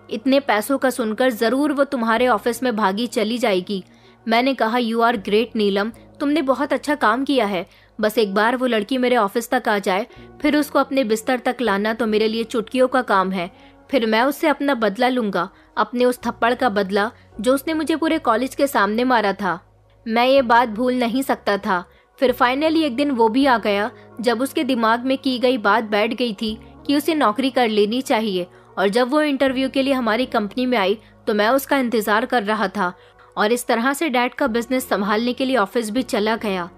इतने पैसों का सुनकर जरूर वो तुम्हारे ऑफिस में भागी चली जाएगी। मैंने कहा, यू आर ग्रेट नीलम, तुमने बहुत अच्छा काम किया है। बस एक बार वो लड़की मेरे ऑफिस तक आ जाए, फिर उसको अपने बिस्तर तक लाना तो मेरे लिए चुटकियों का काम है। फिर मैं उससे अपना बदला लूंगा, अपने उस थप्पड़ का बदला जो उसने मुझे पूरे कॉलेज के सामने मारा था। मैं ये बात भूल नहीं सकता था। फिर फाइनली एक दिन वो भी आ गया जब उसके दिमाग में की गई बात बैठ गई थी कि उसे नौकरी कर लेनी चाहिए। और जब वो इंटरव्यू के लिए हमारी कंपनी में आई तो मैं उसका इंतजार कर रहा था और इस तरह से डैड का बिजनेस संभालने के लिए ऑफिस भी चला गया।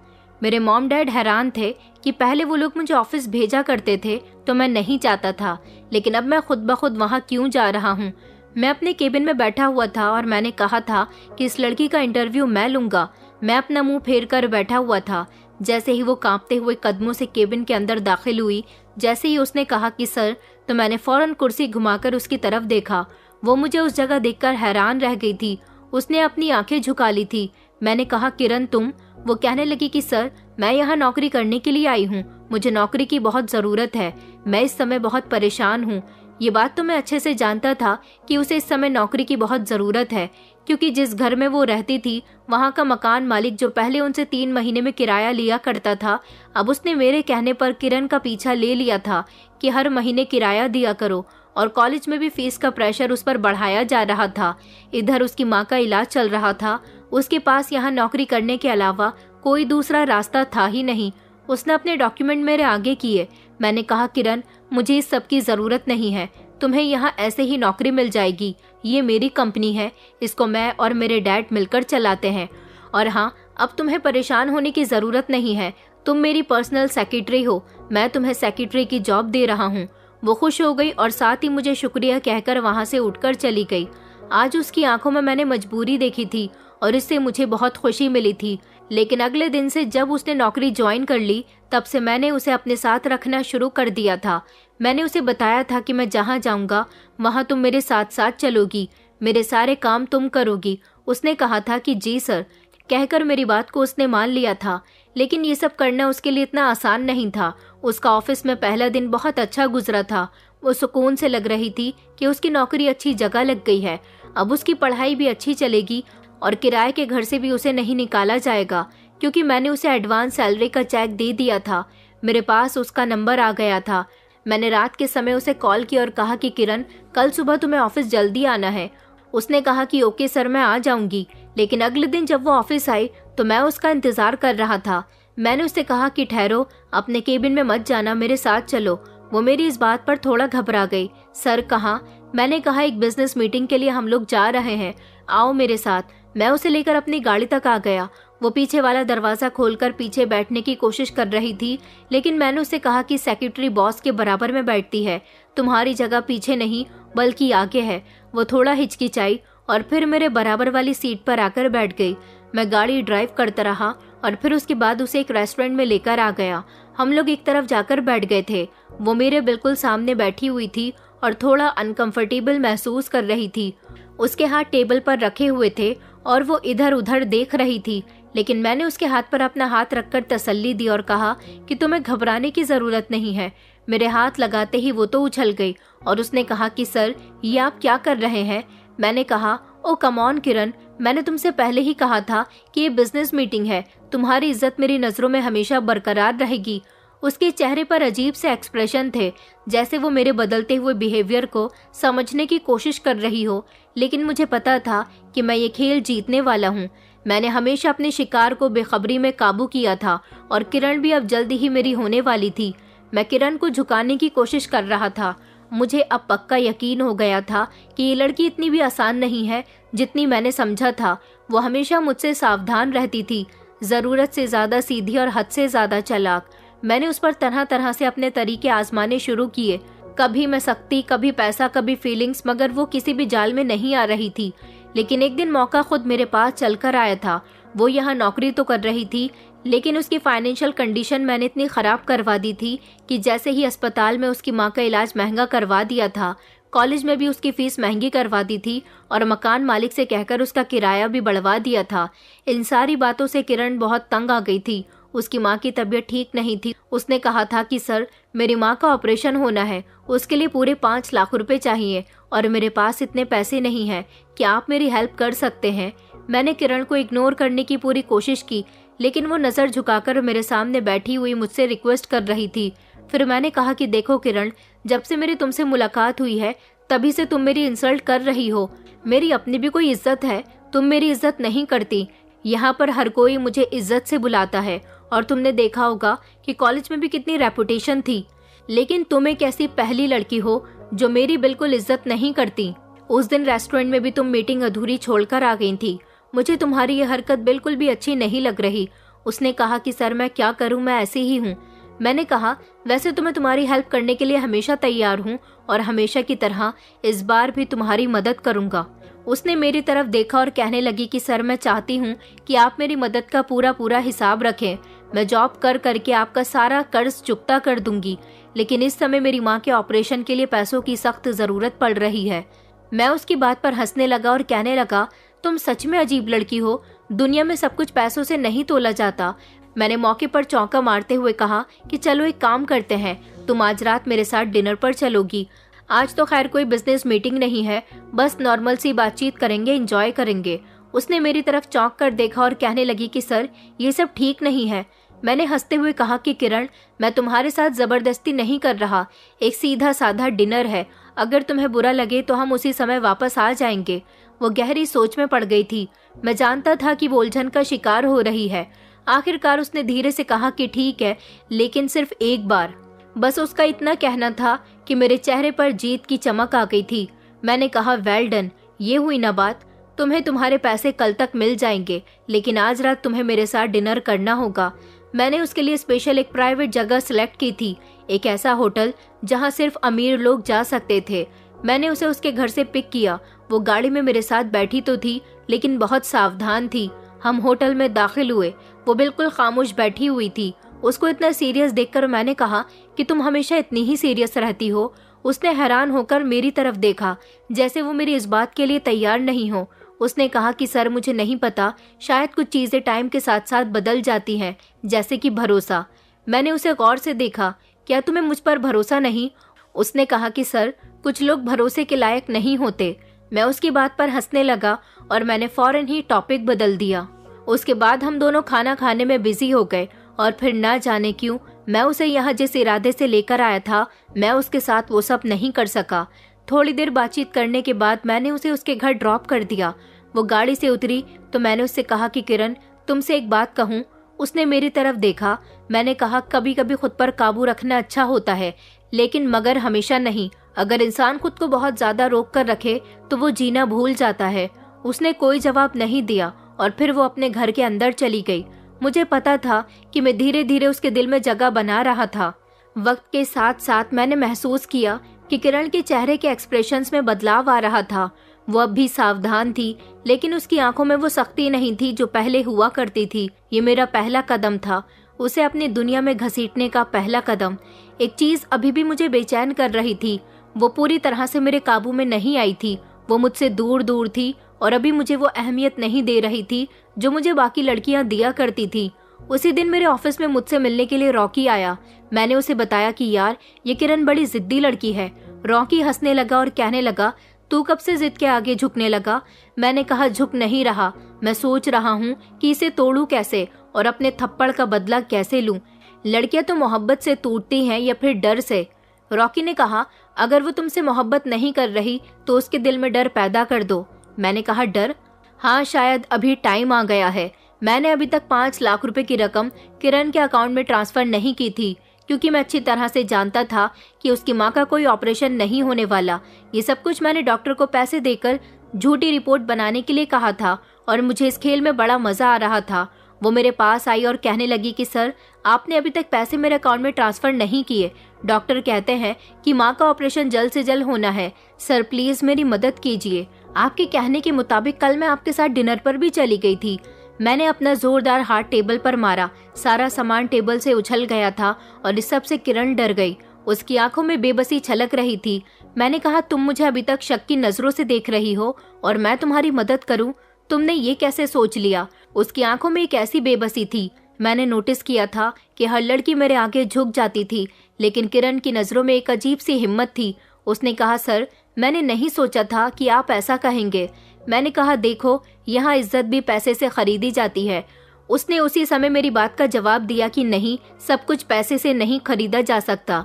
मेरे मॉम डैड हैरान थे कि पहले वो लोग मुझे ऑफिस भेजा करते थे तो मैं नहीं चाहता था, लेकिन अब मैं खुद ब खुद वहाँ क्यों जा रहा हूँ। मैं अपने केबिन में बैठा हुआ था और मैंने कहा था कि इस लड़की का इंटरव्यू मैं लूंगा। मैं अपना मुंह फेर कर बैठा हुआ था। जैसे ही वो कांपते हुए कदमों से केबिन के अंदर दाखिल हुई, जैसे ही उसने कहा कि सर, तो मैंने फौरन कुर्सी घुमाकर उसकी तरफ देखा। वो मुझे उस जगह देखकर हैरान रह गई थी। उसने अपनी आंखें झुका ली थी। मैंने कहा, किरण तुम? वो कहने लगी कि सर, मैं यहाँ नौकरी करने के लिए आई हूँ, मुझे नौकरी की बहुत ज़रूरत है, मैं इस समय बहुत परेशान हूँ। ये बात तो मैं अच्छे से जानता था कि उसे इस समय नौकरी की बहुत ज़रूरत है, क्योंकि जिस घर में वो रहती थी वहाँ का मकान मालिक जो पहले उनसे 3 महीने में किराया लिया करता था, अब उसने मेरे कहने पर किरण का पीछा ले लिया था कि हर महीने किराया दिया करो। और कॉलेज में भी फीस का प्रेशर उस पर बढ़ाया जा रहा था। इधर उसकी माँ का इलाज चल रहा था। उसके पास यहाँ नौकरी करने के अलावा कोई दूसरा रास्ता था ही नहीं। उसने अपने डॉक्यूमेंट मेरे आगे किए। मैंने कहा, किरण, मुझे इस सब की ज़रूरत नहीं है, तुम्हें यहाँ ऐसे ही नौकरी मिल जाएगी। ये मेरी कंपनी है, इसको मैं और मेरे डैड मिलकर चलाते हैं। और हाँ, अब तुम्हें परेशान होने की ज़रूरत नहीं है, तुम मेरी पर्सनल सेक्रेटरी हो, मैं तुम्हें सेक्रेटरी की जॉब दे रहा हूँ। वो खुश हो गई और साथ ही मुझे शुक्रिया कहकर वहाँ से उठकर चली गई। आज उसकी आंखों में मैंने मजबूरी देखी थी और इससे मुझे बहुत खुशी मिली थी। लेकिन अगले दिन से जब उसने नौकरी ज्वाइन कर ली, तब से मैंने उसे अपने साथ रखना शुरू कर दिया था। मैंने उसे बताया था कि मैं जहाँ जाऊँगा वहाँ तुम मेरे साथ साथ चलोगी, मेरे सारे काम तुम करोगी। उसने कहा था कि जी सर, कहकर मेरी बात को उसने मान लिया था। लेकिन ये सब करना उसके लिए इतना आसान नहीं था। उसका ऑफिस में पहला दिन बहुत अच्छा गुजरा था। वो सुकून से लग रही थी कि उसकी नौकरी अच्छी जगह लग गई है, अब उसकी पढ़ाई भी अच्छी चलेगी और किराए के घर से भी उसे नहीं निकाला जाएगा, क्योंकि मैंने उसे एडवांस सैलरी का चेक दे दिया था। मेरे पास उसका नंबर आ गया था। मैंने रात के समय उसे कॉल किया और कहा कि किरण, कल सुबह तुम्हें ऑफिस जल्दी आना है। उसने कहा कि ओके सर, मैं आ जाऊंगी। लेकिन अगले दिन जब वो ऑफिस आई तो मैं उसका इंतजार कर रहा था। मैंने उससे कहा कि ठहरो, अपने केबिन में मत जाना, मेरे साथ चलो। वो मेरी इस बात पर थोड़ा घबरा गई। सर कहाँ? मैंने कहा, एक बिजनेस मीटिंग के लिए हम लोग जा रहे हैं, आओ मेरे साथ। मैं उसे लेकर अपनी गाड़ी तक आ गया। वो पीछे वाला दरवाज़ा खोलकर पीछे बैठने की कोशिश कर रही थी, लेकिन मैंने उसे कहा कि सेक्रेटरी बॉस के बराबर में बैठती है, तुम्हारी जगह पीछे नहीं बल्कि आगे है। वो थोड़ा हिचकिचाई और फिर मेरे बराबर वाली सीट पर आकर बैठ गई। मैं गाड़ी ड्राइव करता रहा और फिर उसके बाद उसे एक रेस्टोरेंट में लेकर आ गया। हम लोग एक तरफ जाकर बैठ गए थे। वो मेरे बिल्कुल सामने बैठी हुई थी और थोड़ा अनकंफर्टेबल महसूस कर रही थी। उसके हाथ टेबल पर रखे हुए थे और वो इधर उधर देख रही थी, लेकिन मैंने उसके हाथ पर अपना हाथ रखकर तसल्ली दी और कहा कि तुम्हें घबराने की ज़रूरत नहीं है। मेरे हाथ लगाते ही वो तो उछल गई और उसने कहा कि सर, ये आप क्या कर रहे हैं? मैंने कहा, ओ कम ऑन किरण, मैंने तुमसे पहले ही कहा था कि ये बिजनेस मीटिंग है, तुम्हारी इज्जत मेरी नज़रों में हमेशा बरकरार रहेगी। उसके चेहरे पर अजीब से एक्सप्रेशन थे, जैसे वो मेरे बदलते हुए बिहेवियर को समझने की कोशिश कर रही हो। लेकिन मुझे पता था कि मैं ये खेल जीतने वाला हूँ। मैंने हमेशा अपने शिकार को बेखबरी में काबू किया था और किरण भी अब जल्दी ही मेरी होने वाली थी। मैं किरण को झुकाने की कोशिश कर रहा था। मुझे अब पक्का यकीन हो गया था कि ये लड़की इतनी भी आसान नहीं है जितनी मैंने समझा था। वो हमेशा मुझसे सावधान रहती थी, ज़रूरत से ज़्यादा सीधी और हद से ज़्यादा चालाक। मैंने उस पर तरह तरह से अपने तरीके आजमाने शुरू किए। कभी मैं सख्ती, कभी पैसा, कभी फीलिंग्स, मगर वो किसी भी जाल में नहीं आ रही थी। लेकिन एक दिन मौका खुद मेरे पास चलकर आया था। वो यहाँ नौकरी तो कर रही थी, लेकिन उसकी फाइनेंशियल कंडीशन मैंने इतनी ख़राब करवा दी थी कि जैसे ही अस्पताल में उसकी माँ का इलाज महंगा करवा दिया था, कॉलेज में भी उसकी फ़ीस महंगी करवा दी थी और मकान मालिक से कहकर उसका किराया भी बढ़वा दिया था। इन सारी बातों से किरण बहुत तंग आ गई थी। उसकी माँ की तबीयत ठीक नहीं थी। उसने कहा था कि सर, मेरी माँ का ऑपरेशन होना है, उसके लिए पूरे 5 लाख रुपए चाहिए और मेरे पास इतने पैसे नहीं हैं। क्या आप मेरी हेल्प कर सकते हैं? मैंने किरण को इग्नोर करने की पूरी कोशिश की, लेकिन वो नज़र झुकाकर मेरे सामने बैठी हुई मुझसे रिक्वेस्ट कर रही थी। फिर मैंने कहा कि देखो किरण, जब से मेरी तुमसे मुलाकात हुई है तभी से तुम मेरी इंसल्ट कर रही हो। मेरी अपनी भी कोई इज्जत है, तुम मेरी इज्जत नहीं करती। यहाँ पर हर कोई मुझे इज्जत से बुलाता है और तुमने देखा होगा कि कॉलेज में भी कितनी रेपुटेशन थी, लेकिन तुम एक ऐसी पहली लड़की हो जो मेरी बिल्कुल इज्जत नहीं करती। उस दिन रेस्टोरेंट में भी तुम मीटिंग अधूरी छोड़कर आ गई थी। मुझे तुम्हारी ये हरकत बिल्कुल भी अच्छी नहीं लग रही। उसने कहा कि सर मैं क्या करूं, मैं ऐसी ही हूं। मैंने कहा वैसे तो मैं तुम्हारी हेल्प करने के लिए हमेशा तैयार हूं और हमेशा की तरह इस बार भी तुम्हारी मदद करूंगा। उसने मेरी तरफ देखा और कहने लगी कि सर मैं चाहती हूं कि आप मेरी मदद का पूरा पूरा हिसाब रखें। मैं जॉब कर करके आपका सारा कर्ज चुकता कर दूंगी, लेकिन इस समय मेरी माँ के ऑपरेशन के लिए पैसों की सख्त ज़रूरत पड़ रही है। मैं उसकी बात पर हंसने लगा और कहने लगा, तुम सच में अजीब लड़की हो, दुनिया में सब कुछ पैसों से नहीं तोला जाता। मैंने मौके पर चौंका मारते हुए कहा कि चलो एक काम करते हैं, तुम आज रात मेरे साथ डिनर पर चलोगी। आज तो खैर कोई बिजनेस मीटिंग नहीं है, बस नॉर्मल सी बातचीत करेंगे, एंजॉय करेंगे। उसने मेरी तरफ चौंक कर देखा और कहने लगी कि सर ये सब ठीक नहीं है। मैंने हंसते हुए कहा कि किरण, मैं तुम्हारे साथ जबरदस्ती नहीं कर रहा, एक सीधा साधा डिनर है। अगर तुम्हें बुरा लगे तो हम उसी समय वापस आ जाएंगे। वो गहरी सोच में पड़ गई थी। मैं जानता था कि वो उलझन का शिकार हो रही है। आखिरकार उसने धीरे से कहा कि ठीक है, लेकिन सिर्फ एक बार। बस उसका इतना कहना था कि मेरे चेहरे पर जीत की चमक आ गई थी। मैंने कहा वेल डन, ये हुई ना बात। तुम्हें तुम्हारे पैसे कल तक मिल जाएंगे, लेकिन आज रात तुम्हें मेरे साथ डिनर करना होगा। मैंने उसके लिए स्पेशल एक प्राइवेट जगह सिलेक्ट की थी, एक ऐसा होटल जहां सिर्फ अमीर लोग जा सकते थे। मैंने उसे उसके घर से पिक किया। वो गाड़ी में मेरे साथ बैठी तो थी, लेकिन बहुत सावधान थी। हम होटल में दाखिल हुए। वो बिल्कुल खामोश बैठी हुई थी। उसको इतना सीरियस देखकर मैंने कहा कि तुम हमेशा इतनी ही सीरियस रहती हो। उसने हैरान होकर मेरी तरफ देखा, जैसे वो मेरी इस बात के लिए तैयार नहीं हो। उसने कहा कि सर मुझे नहीं पता, शायद कुछ चीज़ें टाइम के साथ साथ बदल जाती हैं, जैसे कि भरोसा। मैंने उसे गौर से देखा। क्या तुम्हें मुझ पर भरोसा नहीं? उसने कहा कि सर कुछ लोग भरोसे के लायक नहीं होते। मैं उसकी बात पर हंसने लगा और मैंने फौरन ही टॉपिक बदल दिया। उसके बाद हम दोनों खाना खाने में बिजी हो गए और फिर ना जाने क्यों मैं उसे यहाँ जिस इरादे से लेकर आया था, मैं उसके साथ वो सब नहीं कर सका। थोड़ी देर बातचीत करने के बाद मैंने उसे उसके घर ड्रॉप कर दिया। वो गाड़ी से उतरी तो मैंने उससे कहा कि किरण, तुमसे एक बात कहूँ। उसने मेरी तरफ देखा। मैंने कहा कभी कभी खुद पर काबू रखना अच्छा होता है, लेकिन मगर हमेशा नहीं। अगर इंसान खुद को बहुत ज्यादा रोक कर रखे तो वो जीना भूल जाता है। उसने कोई जवाब नहीं दिया और फिर वो अपने घर के अंदर चली गई। मुझे पता था कि मैं धीरे धीरे उसके दिल में जगह बना रहा था। वक्त के साथ साथ मैंने महसूस किया कि किरण के चेहरे के एक्सप्रेशंस में बदलाव आ रहा था। वो अब भी सावधान थी, लेकिन उसकी आंखों में वो सख्ती नहीं थी जो पहले हुआ करती थी। ये मेरा पहला कदम था, उसे अपनी दुनिया में घसीटने का पहला कदम। एक चीज अभी भी मुझे बेचैन कर रही थी। वो पूरी तरह से मेरे काबू में नहीं आई थी। वो मुझसे दूर दूर थी और अभी मुझे वो अहमियत नहीं दे रही थी जो मुझे बाकी लड़कियां दिया करती थी। उसी दिन मेरे ऑफिस में मुझसे मिलने के लिए रॉकी आया। मैंने उसे बताया कि यार ये किरण बड़ी जिद्दी लड़की है। रॉकी हंसने लगा और कहने लगा, तू कब से जिद के आगे झुकने लगा? मैंने कहा झुक नहीं रहा, मैं सोच रहा हूँ कि इसे तोड़ूं कैसे और अपने थप्पड़ का बदला कैसे लूं। लड़कियां तो मोहब्बत से टूटती हैं या फिर डर से। रॉकी ने कहा, अगर वो तुमसे मोहब्बत नहीं कर रही तो उसके दिल में डर पैदा कर दो। मैंने कहा डर? हाँ, शायद अभी टाइम आ गया है। मैंने अभी तक 5 लाख रुपए की रकम किरण के अकाउंट में ट्रांसफर नहीं की थी, क्योंकि मैं अच्छी तरह से जानता था कि उसकी माँ का कोई ऑपरेशन नहीं होने वाला। ये सब कुछ मैंने डॉक्टर को पैसे देकर झूठी रिपोर्ट बनाने के लिए कहा था और मुझे इस खेल में बड़ा मजा आ रहा था। वो मेरे पास आई और कहने लगी कि सर, आपने अभी तक पैसे मेरे अकाउंट में ट्रांसफ़र नहीं किए। डॉक्टर कहते हैं कि माँ का ऑपरेशन जल्द से जल्द होना है। सर प्लीज़ मेरी मदद कीजिए। आपके कहने के मुताबिक कल मैं आपके साथ डिनर पर भी चली गई थी। मैंने अपना जोरदार हाथ टेबल पर मारा। सारा सामान टेबल से उछल गया था और इस सब से किरण डर गई। उसकी आंखों में बेबसी छलक रही थी। मैंने कहा, तुम मुझे अभी तक शक की नजरों से देख रही हो और मैं तुम्हारी मदद करूं? तुमने ये कैसे सोच लिया? उसकी आंखों में एक ऐसी बेबसी थी। मैंने नोटिस किया था कि हर लड़की मेरे आगे झुक जाती थी, लेकिन किरण की नजरों में एक अजीब सी हिम्मत थी। उसने कहा, सर मैंने नहीं सोचा था कि आप ऐसा कहेंगे। मैंने कहा, देखो यहाँ इज्जत भी पैसे से खरीदी जाती है। उसने उसी समय मेरी बात का जवाब दिया कि नहीं, सब कुछ पैसे से नहीं खरीदा जा सकता।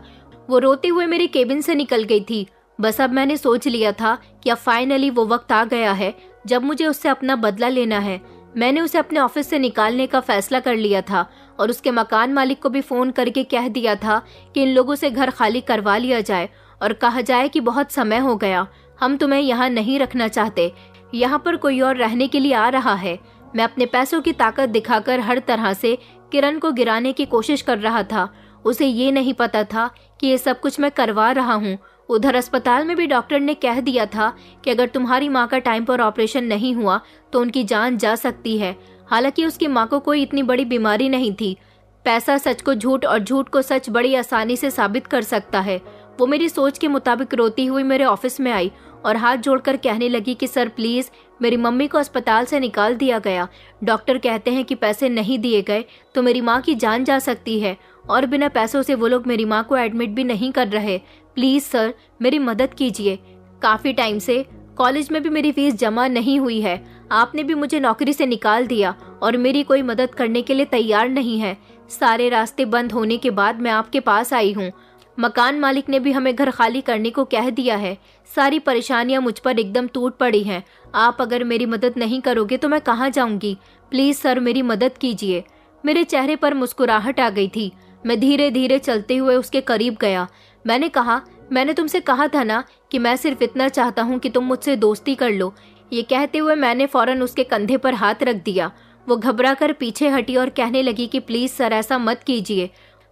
वो रोते हुए मेरे केबिन से निकल गई थी। बस अब मैंने सोच लिया था कि अब फाइनली वो वक्त आ गया है जब मुझे उससे अपना बदला लेना है। मैंने उसे अपने ऑफिस से निकालने का फैसला कर लिया था और उसके मकान मालिक को भी फोन करके कह दिया था कि इन लोगों से घर खाली करवा लिया जाए और कहा जाए कि बहुत समय हो गया, हम तुम्हें यहाँ नहीं रखना चाहते, यहाँ पर कोई और रहने के लिए आ रहा है। मैं अपने पैसों की ताकत दिखाकर हर तरह से किरण को गिराने की कोशिश कर रहा था। उसे ये नहीं पता था कि ये सब कुछ मैं करवा रहा हूँ। उधर अस्पताल में भी डॉक्टर ने कह दिया था कि अगर तुम्हारी माँ का टाइम पर ऑपरेशन नहीं हुआ तो उनकी जान जा सकती है। हालांकि उसकी माँ को कोई इतनी बड़ी बीमारी नहीं थी। पैसा सच को झूठ और झूठ को सच बड़ी आसानी से साबित कर सकता है। वो मेरी सोच के मुताबिक रोती हुई मेरे ऑफिस में आई और हाथ जोड़कर कहने लगी कि सर प्लीज, मेरी मम्मी को अस्पताल से निकाल दिया गया। डॉक्टर कहते हैं कि पैसे नहीं दिए गए तो मेरी माँ की जान जा सकती है और बिना पैसों से वो लोग मेरी माँ को एडमिट भी नहीं कर रहे। प्लीज सर मेरी मदद कीजिए। काफी टाइम से कॉलेज में भी मेरी फीस जमा नहीं हुई है। आपने भी मुझे नौकरी से निकाल दिया और मेरी कोई मदद करने के लिए तैयार नहीं है। सारे रास्ते बंद होने के बाद मैं आपके पास आई हूँ। मकान मालिक ने भी हमें घर खाली करने को कह दिया है। सारी परेशानियां मुझ पर एकदम टूट पड़ी हैं। आप अगर मेरी मदद नहीं करोगे तो मैं कहाँ जाऊंगी? प्लीज सर मेरी मदद कीजिए। मेरे चेहरे पर मुस्कुराहट आ गई थी। मैं धीरे धीरे चलते हुए उसके करीब गया। मैंने कहा, मैंने तुमसे कहा था ना कि मैं सिर्फ इतना चाहता हूँ कि तुम मुझसे दोस्ती कर लो। ये कहते हुए मैंने फौरन उसके कंधे पर हाथ रख दिया। वो घबरा कर पीछे हटी और कहने लगी कि प्लीज सर ऐसा मत कीजिए।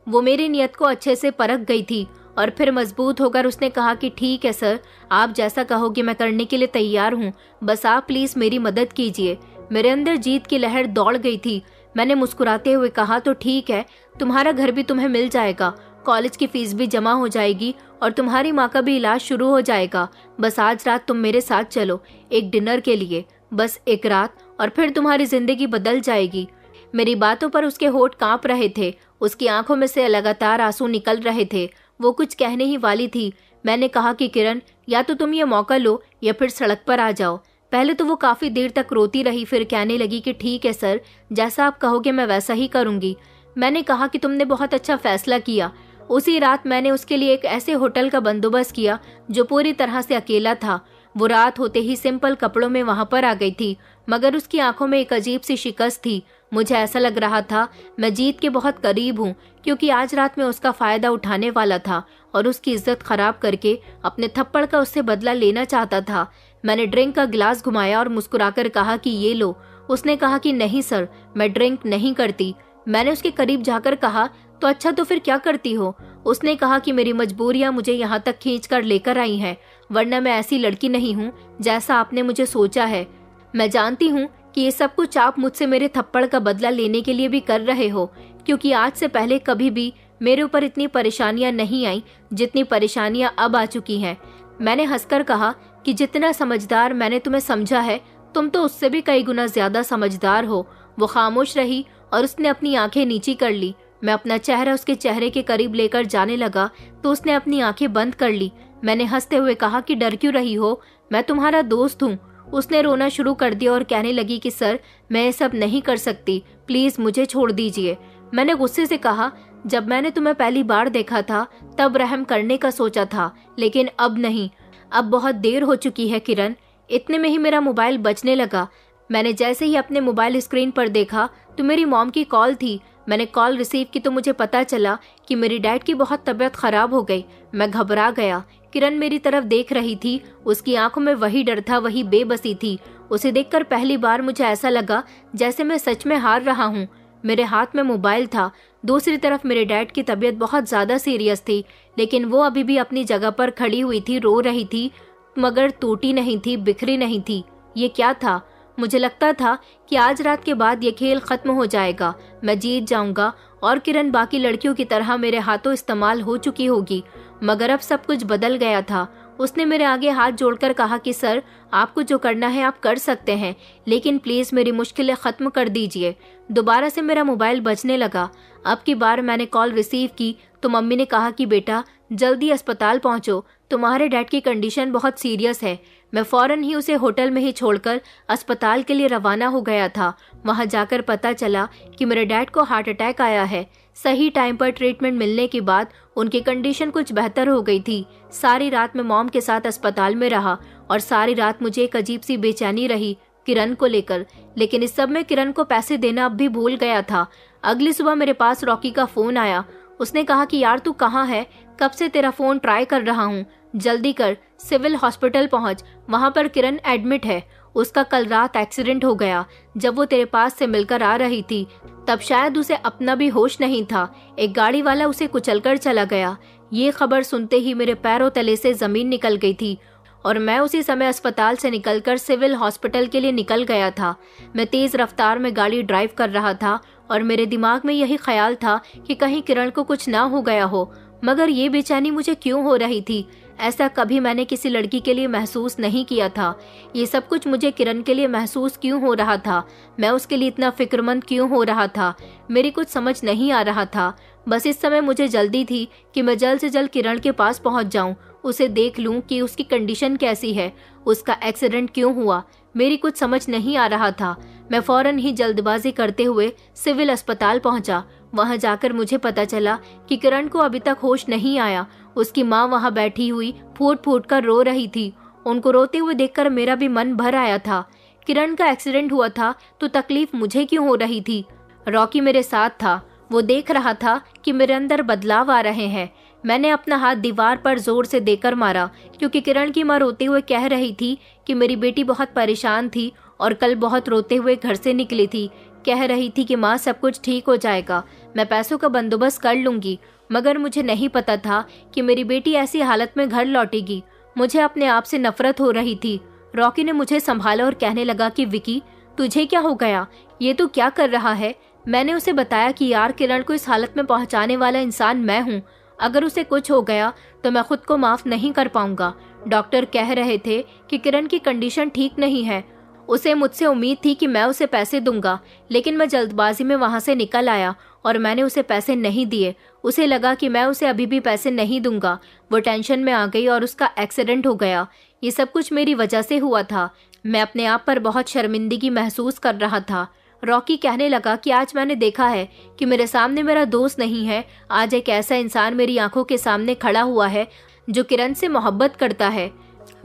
वो मेरी नियत को अच्छे से परख गई थी और फिर मजबूत होकर उसने कहा कि ठीक है सर, आप जैसा कहोगे मैं करने के लिए तैयार हूँ, बस आप प्लीज मेरी मदद कीजिए। मेरे अंदर जीत की लहर दौड़ गई थी। मैंने मुस्कुराते हुए कहा, तो ठीक है, तुम्हारा घर भी तुम्हें मिल जाएगा, कॉलेज की फीस भी जमा हो जाएगी और तुम्हारी माँ का भी इलाज शुरू हो जाएगा। बस आज रात तुम मेरे साथ चलो एक डिनर के लिए, बस एक रात, और फिर तुम्हारी जिंदगी बदल जाएगी। मेरी बातों पर उसके होंठ कांप रहे थे। उसकी आंखों में से लगातार आंसू निकल रहे थे। वो कुछ कहने ही वाली थी। मैंने कहा कि किरण, या तो तुम ये मौका लो या फिर सड़क पर आ जाओ। पहले तो वो काफी देर तक रोती रही, फिर कहने लगी कि ठीक है सर, जैसा आप कहोगे मैं वैसा ही करूंगी। मैंने कहा कि तुमने बहुत अच्छा फैसला किया। उसी रात मैंने उसके लिए एक ऐसे होटल का बंदोबस्त किया जो पूरी तरह से अकेला था। वो रात होते ही सिंपल कपड़ों में वहां पर आ गई थी, मगर उसकी आंखों में एक अजीब सी शिकस्त थी। मुझे ऐसा लग रहा था मैं जीत के बहुत करीब हूँ, क्योंकि आज रात में उसका फायदा उठाने वाला था और उसकी इज्जत खराब करके अपने थप्पड़ का उससे बदला लेना चाहता था। मैंने ड्रिंक का गिलास घुमाया और मुस्कुराकर कहा कि ये लो। उसने कहा कि नहीं सर, मैं ड्रिंक नहीं करती। मैंने उसके करीब जाकर कहा, तो अच्छा, तो फिर क्या करती हो? उसने कहा कि मेरी मजबूरियां मुझे यहाँ तक खींच कर लेकर आई हैं, वरना मैं ऐसी लड़की नहीं हूँ जैसा आपने मुझे सोचा है। मैं जानती हूँ कि ये सब कुछ आप मुझसे मेरे थप्पड़ का बदला लेने के लिए भी कर रहे हो, क्योंकि आज से पहले कभी भी मेरे ऊपर इतनी परेशानियां नहीं आई जितनी परेशानियां अब आ चुकी हैं। मैंने हंसकर कहा कि जितना समझदार मैंने तुम्हें समझा है, तुम तो उससे भी कई गुना ज्यादा समझदार हो। वो खामोश रही और उसने अपनी आंखें नीची कर ली। मैं अपना चेहरा उसके चेहरे के करीब लेकर जाने लगा तो उसने अपनी आंखें बंद कर ली। मैंने हंसते हुए कहा कि डर क्यों रही हो, मैं तुम्हारा दोस्त हूँ। उसने रोना शुरू कर दिया और कहने लगी कि सर, मैं ये सब नहीं कर सकती, प्लीज मुझे छोड़ दीजिए। मैंने गुस्से से कहा, जब मैंने तुम्हें पहली बार देखा था तब रहम करने का सोचा था, लेकिन अब नहीं। अब बहुत देर हो चुकी है किरण। इतने में ही मेरा मोबाइल बजने लगा। मैंने जैसे ही अपने मोबाइल स्क्रीन पर देखा तो मेरी मॉम की कॉल थी। मैंने कॉल रिसीव की तो मुझे पता चला कि मेरी डैड की बहुत तबीयत खराब हो गई। मैं घबरा गया। किरण मेरी तरफ देख रही थी। उसकी आंखों में वही डर था, वही बेबसी थी। उसे देखकर पहली बार मुझे ऐसा लगा जैसे मैं सच में हार रहा हूँ। मेरे हाथ में मोबाइल था। दूसरी तरफ मेरे डैड की तबीयत बहुत ज़्यादा सीरियस थी, लेकिन वो अभी भी अपनी जगह पर खड़ी हुई थी, रो रही थी, मगर टूटी नहीं थी, बिखरी नहीं थी। ये क्या था? मुझे लगता था कि आज रात के बाद ये खेल खत्म हो जाएगा, मैं जीत जाऊंगा और किरण बाकी लड़कियों की तरह मेरे हाथों इस्तेमाल हो चुकी होगी। मगर अब सब कुछ बदल गया था। उसने मेरे आगे हाथ जोड़कर कहा कि सर, आपको जो करना है आप कर सकते हैं, लेकिन प्लीज मेरी मुश्किलें खत्म कर दीजिए। दोबारा से मेरा मोबाइल बजने लगा। अब की बार मैंने कॉल रिसीव की तो मम्मी ने कहा कि बेटा जल्दी अस्पताल पहुंचो, तुम्हारे डैड की कंडीशन बहुत सीरियस है। मैं फौरन ही उसे होटल में ही छोड़कर अस्पताल के लिए रवाना हो गया था। वहां जाकर पता चला कि मेरे डैड को हार्ट अटैक आया है। सही टाइम पर ट्रीटमेंट मिलने के बाद उनकी कंडीशन कुछ बेहतर हो गई थी। सारी रात मैं मॉम के साथ अस्पताल में रहा और सारी रात मुझे एक अजीब सी बेचैनी रही किरण को लेकर। लेकिन इस सब में किरण को पैसे देना अब भी भूल गया था। अगली सुबह मेरे पास रॉकी का फोन आया। उसने कहा कि यार तू कहाँ है? कब से तेरा फोन ट्राई कर रहा हूँ, जल्दी कर, सिविल हॉस्पिटल पहुँच, वहाँ पर किरण एडमिट है। उसका कल रात एक्सीडेंट हो गया। जब वो तेरे पास से मिलकर आ रही थी तब शायद उसे अपना भी होश नहीं था। एक गाड़ी वाला उसे कुचलकर चला गया। ये खबर सुनते ही मेरे पैरों तले से जमीन निकल गई थी और मैं उसी समय अस्पताल से निकलकर सिविल हॉस्पिटल के लिए निकल गया था। मैं तेज रफ्तार में गाड़ी ड्राइव कर रहा था और मेरे दिमाग में यही ख्याल था कि कहीं किरण को कुछ ना हो गया हो। मगर ये बेचैनी मुझे क्यों हो रही थी? ऐसा कभी मैंने किसी लड़की के लिए महसूस नहीं किया था। ये सब कुछ मुझे किरण के लिए महसूस क्यों हो रहा था? मैं उसके लिए इतना फिक्रमंद क्यों हो रहा था? मेरी कुछ समझ नहीं आ रहा था। बस इस समय मुझे जल्दी थी कि मैं जल्द से जल्द किरण के पास पहुंच जाऊं, उसे देख लूं कि उसकी कंडीशन कैसी है, उसका एक्सीडेंट क्यों हुआ। मेरी कुछ समझ नहीं आ रहा था। मैं फौरन ही जल्दबाजी करते हुए सिविल अस्पताल पहुंचा। वहां जाकर मुझे पता चला कि किरण को अभी तक होश नहीं आया। उसकी माँ वहां बैठी हुई फूट फूट कर रो रही थी। उनको रोते हुए देखकर मेरा भी मन भर आया था। किरण का एक्सीडेंट हुआ था तो तकलीफ मुझे क्यों हो रही थी? रॉकी मेरे साथ था। वो देख रहा था कि मेरे अंदर बदलाव आ रहे हैं। मैंने अपना हाथ दीवार पर जोर से देकर मारा, क्योंकि किरण की माँ रोते हुए कह रही थी कि मेरी बेटी बहुत परेशान थी और कल बहुत रोते हुए घर से निकली थी। कह रही थी कि माँ सब कुछ ठीक हो जाएगा, मैं पैसों का बंदोबस्त कर लूंगी। मगर मुझे नहीं पता था कि मेरी बेटी ऐसी हालत में घर लौटेगी। मुझे अपने आप से नफरत हो रही थी। रॉकी ने मुझे संभाला और कहने लगा कि विकी, तुझे क्या हो गया? ये तू क्या कर रहा है? मैंने उसे बताया कि यार किरण को इस हालत में पहुंचाने वाला इंसान मैं हूँ। अगर उसे कुछ हो गया तो मैं खुद को माफ नहीं कर पाऊंगा। डॉक्टर कह रहे थे कि किरण की कंडीशन ठीक नहीं है। उसे मुझसे उम्मीद थी कि मैं उसे पैसे दूंगा, लेकिन मैं जल्दबाजी में वहां से निकल आया और मैंने उसे पैसे नहीं दिए। उसे लगा कि मैं उसे अभी भी पैसे नहीं दूंगा। वो टेंशन में आ गई और उसका एक्सीडेंट हो गया। ये सब कुछ मेरी वजह से हुआ था। मैं अपने आप पर बहुत शर्मिंदगी महसूस कर रहा था। रॉकी कहने लगा कि आज मैंने देखा है कि मेरे सामने मेरा दोस्त नहीं है। आज एक ऐसा इंसान मेरी आंखों के सामने खड़ा हुआ है जो किरण से मोहब्बत करता है।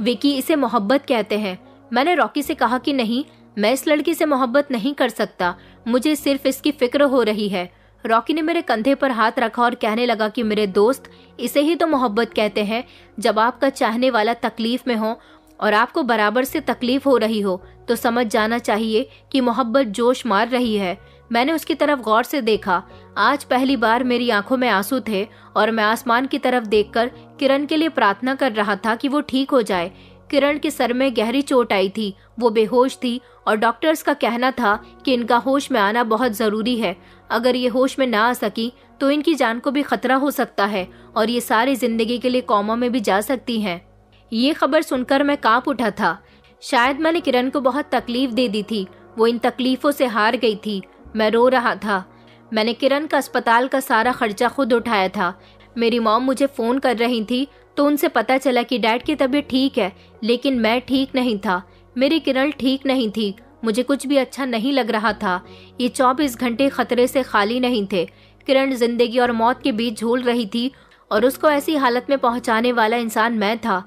विकी, इसे मोहब्बत कहते हैं। मैंने रॉकी से कहा कि नहीं, मैं इस लड़की से मोहब्बत नहीं कर सकता, मुझे सिर्फ इसकी फिक्र हो रही है। रॉकी ने मेरे कंधे पर हाथ रखा और कहने लगा कि मेरे दोस्त, इसे ही तो मोहब्बत कहते हैं। जब आपका चाहने वाला तकलीफ में हो और आपको बराबर से तकलीफ हो रही हो तो समझ जाना चाहिए कि मोहब्बत जोश मार रही है। मैंने उसकी तरफ गौर से देखा। आज पहली बार मेरी आंखों में आंसू थे और मैं आसमान की तरफ देखकर किरण के लिए प्रार्थना कर रहा था कि वो ठीक हो जाए। किरण के सर में गहरी चोट आई थी, वो बेहोश थी और डॉक्टर्स का कहना था कि इनका होश में आना बहुत जरूरी है। अगर ये होश में ना आ सकी तो इनकी जान को भी खतरा हो सकता है और ये सारी जिंदगी के लिए कोमा में भी जा सकती हैं। ये खबर सुनकर मैं कांप उठा था। शायद मैंने किरण को बहुत तकलीफ दे दी थी। वो इन तकलीफों से हार गई थी। मैं रो रहा था। मैंने किरण का अस्पताल का सारा खर्चा खुद उठाया था। मेरी मॉम मुझे फोन कर रही थी तो उनसे पता चला कि डैड की तबीयत ठीक है, लेकिन मैं ठीक नहीं था। मेरी किरण ठीक नहीं थी। मुझे कुछ भी अच्छा नहीं लग रहा था। ये 24 घंटे खतरे से खाली नहीं थे। किरण जिंदगी और मौत के बीच झूल रही थी और उसको ऐसी हालत में पहुंचाने वाला इंसान मैं था।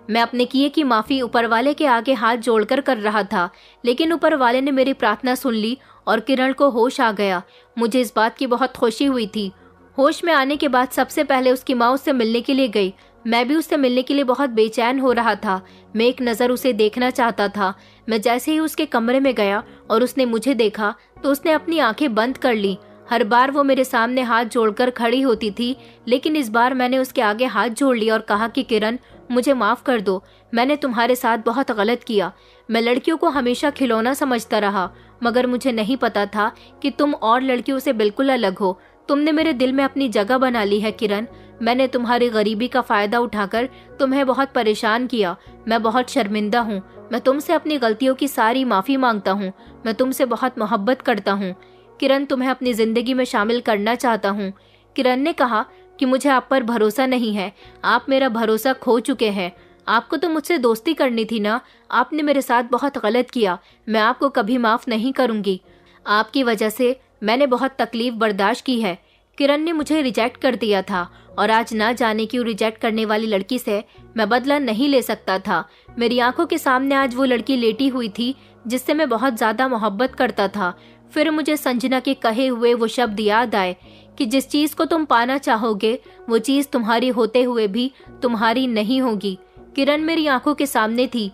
मैं अपने किए की माफी ऊपर वाले के आगे हाथ जोड़कर कर रहा था, लेकिन ऊपर वाले ने मेरी प्रार्थना सुन ली और किरण को होश आ गया। मुझे इस बात की बहुत खुशी हुई थी। होश में आने के बाद सबसे पहले उसकी माँ उससे मिलने के लिए गई। मैं भी उससे मिलने के लिए बहुत बेचैन हो रहा था। मैं एक नज़र उसे देखना चाहता था। मैं जैसे ही उसके कमरे में गया और उसने मुझे देखा तो उसने अपनी आंखें बंद कर ली। हर बार वो मेरे सामने हाथ जोड़कर खड़ी होती थी, लेकिन इस बार मैंने उसके आगे हाथ जोड़ लिया और कहा कि किरण, मुझे माफ़ कर दो। मैंने तुम्हारे साथ बहुत गलत किया। मैं लड़कियों को हमेशा खिलौना समझता रहा, मगर मुझे नहीं पता था कि तुम और लड़कियों से बिल्कुल अलग हो। तुमने मेरे दिल में अपनी जगह बना ली है किरण। मैंने तुम्हारी गरीबी का फ़ायदा उठाकर तुम्हें बहुत परेशान किया। मैं बहुत शर्मिंदा हूँ। मैं तुमसे अपनी गलतियों की सारी माफ़ी मांगता हूँ। मैं तुमसे बहुत मोहब्बत करता हूँ किरण, तुम्हें अपनी ज़िंदगी में शामिल करना चाहता हूँ। किरण ने कहा कि मुझे आप पर भरोसा नहीं है। आप मेरा भरोसा खो चुके हैं। आपको तो मुझसे दोस्ती करनी थी ना। आपने मेरे साथ बहुत गलत किया। मैं आपको कभी माफ़ नहीं करूँगी। आपकी वजह से मैंने बहुत तकलीफ बर्दाश्त की है। किरण ने मुझे रिजेक्ट कर दिया था और आज ना जाने क्यों रिजेक्ट करने वाली लड़की से मैं बदला नहीं ले सकता था। मेरी आंखों के सामने आज वो लड़की लेटी हुई थी जिससे मैं बहुत ज़्यादा मोहब्बत करता था। फिर मुझे संजना के कहे हुए वो शब्द याद आए कि जिस चीज़ को तुम पाना चाहोगे वो चीज़ तुम्हारी होते हुए भी तुम्हारी नहीं होगी। किरण मेरी आंखों के सामने थी।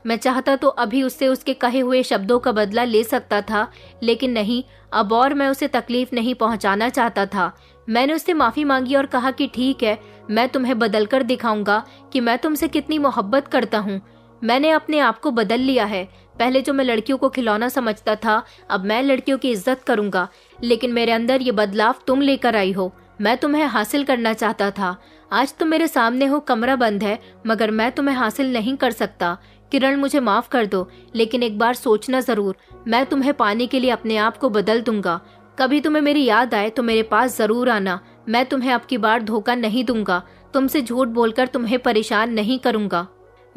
मैं चाहता तो अभी उससे उसके कहे हुए शब्दों का बदला ले सकता था, लेकिन नहीं, अब और मैं उसे तकलीफ नहीं पहुंचाना चाहता था। मैंने उससे माफ़ी मांगी और कहा कि ठीक है, मैं तुम्हें बदल कर दिखाऊंगा कि मैं तुमसे कितनी मोहब्बत करता हूँ। मैंने अपने आप को बदल लिया है। पहले जो मैं लड़कियों को खिलौना समझता था, अब मैं लड़कियों की इज्जत करूंगा। लेकिन मेरे अंदर ये बदलाव तुम लेकर आई हो। मैं तुम्हें हासिल करना चाहता था। आज तुम मेरे सामने हो, कमरा बंद है, मगर मैं तुम्हें हासिल नहीं कर सकता। किरण, मुझे माफ़ कर दो, लेकिन एक बार सोचना ज़रूर। मैं तुम्हें पाने के लिए अपने आप को बदल दूंगा। कभी तुम्हें मेरी याद आए तो मेरे पास ज़रूर आना। मैं तुम्हें अब की बार धोखा नहीं दूंगा। तुमसे झूठ बोलकर तुम्हें परेशान नहीं करूंगा।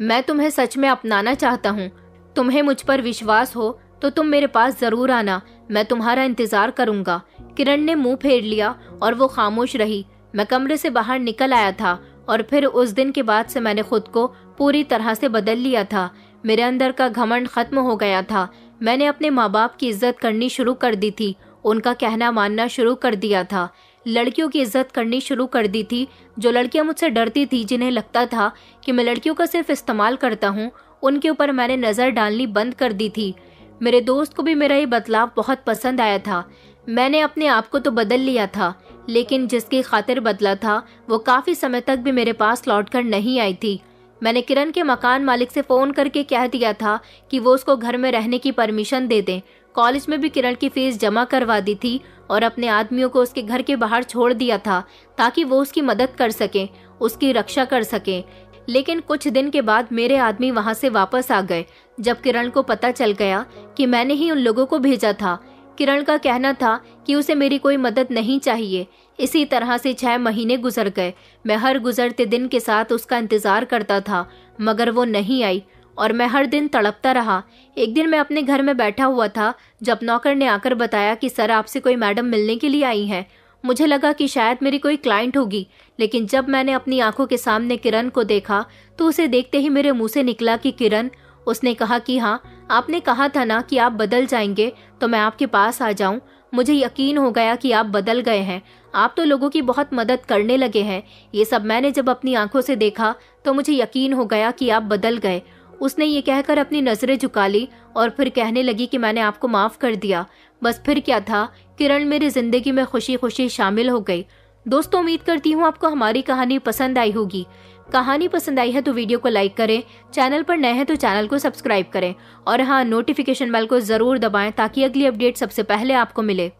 मैं तुम्हें सच में अपनाना चाहता हूँ। तुम्हें मुझ पर विश्वास हो तो तुम मेरे पास ज़रूर आना। मैं तुम्हारा इंतज़ार करूंगा। किरण ने मुंह फेर लिया और वो खामोश रही। मैं कमरे से बाहर निकल आया था और फिर उस दिन के बाद से मैंने खुद को पूरी तरह से बदल लिया था। मेरे अंदर का घमंड खत्म हो गया था। मैंने अपने माँ बाप की इज्जत करनी शुरू कर दी थी। उनका कहना मानना शुरू कर दिया था। लड़कियों की इज्जत करनी शुरू कर दी थी। जो लड़कियां मुझसे डरती थी, जिन्हें लगता था कि मैं लड़कियों का सिर्फ इस्तेमाल करता हूँ, उनके ऊपर मैंने नज़र डालनी बंद कर दी थी। मेरे दोस्त को भी मेरा ये बदलाव बहुत पसंद आया था। मैंने अपने आप को तो बदल लिया था, लेकिन जिसकी खातिर बदला था वो काफ़ी समय तक भी मेरे पास लौटकर नहीं आई थी। मैंने किरण के मकान मालिक से फ़ोन करके कह दिया था कि वो उसको घर में रहने की परमिशन दे दें। कॉलेज में भी किरण की फीस जमा करवा दी थी और अपने आदमियों को उसके घर के बाहर छोड़ दिया था ताकि वो उसकी मदद कर सकें, उसकी रक्षा कर सकें। लेकिन कुछ दिन के बाद मेरे आदमी वहां से वापस आ गए। जब किरण को पता चल गया कि मैंने ही उन लोगों को भेजा था। किरण का कहना था कि उसे मेरी कोई मदद नहीं चाहिए। इसी तरह से 6 महीने गुजर गए। मैं हर गुजरते दिन के साथ उसका इंतज़ार करता था, मगर वो नहीं आई और मैं हर दिन तड़पता रहा। एक दिन मैं अपने घर में बैठा हुआ था जब नौकर ने आकर बताया कि सर, आपसे कोई मैडम मिलने के लिए आई हैं। मुझे लगा कि शायद मेरी कोई क्लाइंट होगी, लेकिन जब मैंने अपनी आंखों के सामने किरण को देखा तो उसे देखते ही मेरे मुंह से निकला कि किरण। उसने कहा कि हाँ, आपने कहा था ना कि आप बदल जाएंगे तो मैं आपके पास आ जाऊं। मुझे यकीन हो गया कि आप बदल गए हैं। आप तो लोगों की बहुत मदद करने लगे हैं। ये सब मैंने जब अपनी आंखों से देखा तो मुझे यकीन हो गया कि आप बदल गए। उसने ये कहकर अपनी नज़रें झुका ली और फिर कहने लगी कि मैंने आपको माफ़ कर दिया। बस फिर क्या था, किरण मेरी ज़िंदगी में खुशी खुशी शामिल हो गई। दोस्तों, उम्मीद करती हूँ आपको हमारी कहानी पसंद आई होगी। कहानी पसंद आई है तो वीडियो को लाइक करें, चैनल पर नए हैं तो चैनल को सब्सक्राइब करें और हाँ, नोटिफिकेशन बेल को ज़रूर दबाएं ताकि अगली अपडेट सबसे पहले आपको मिले।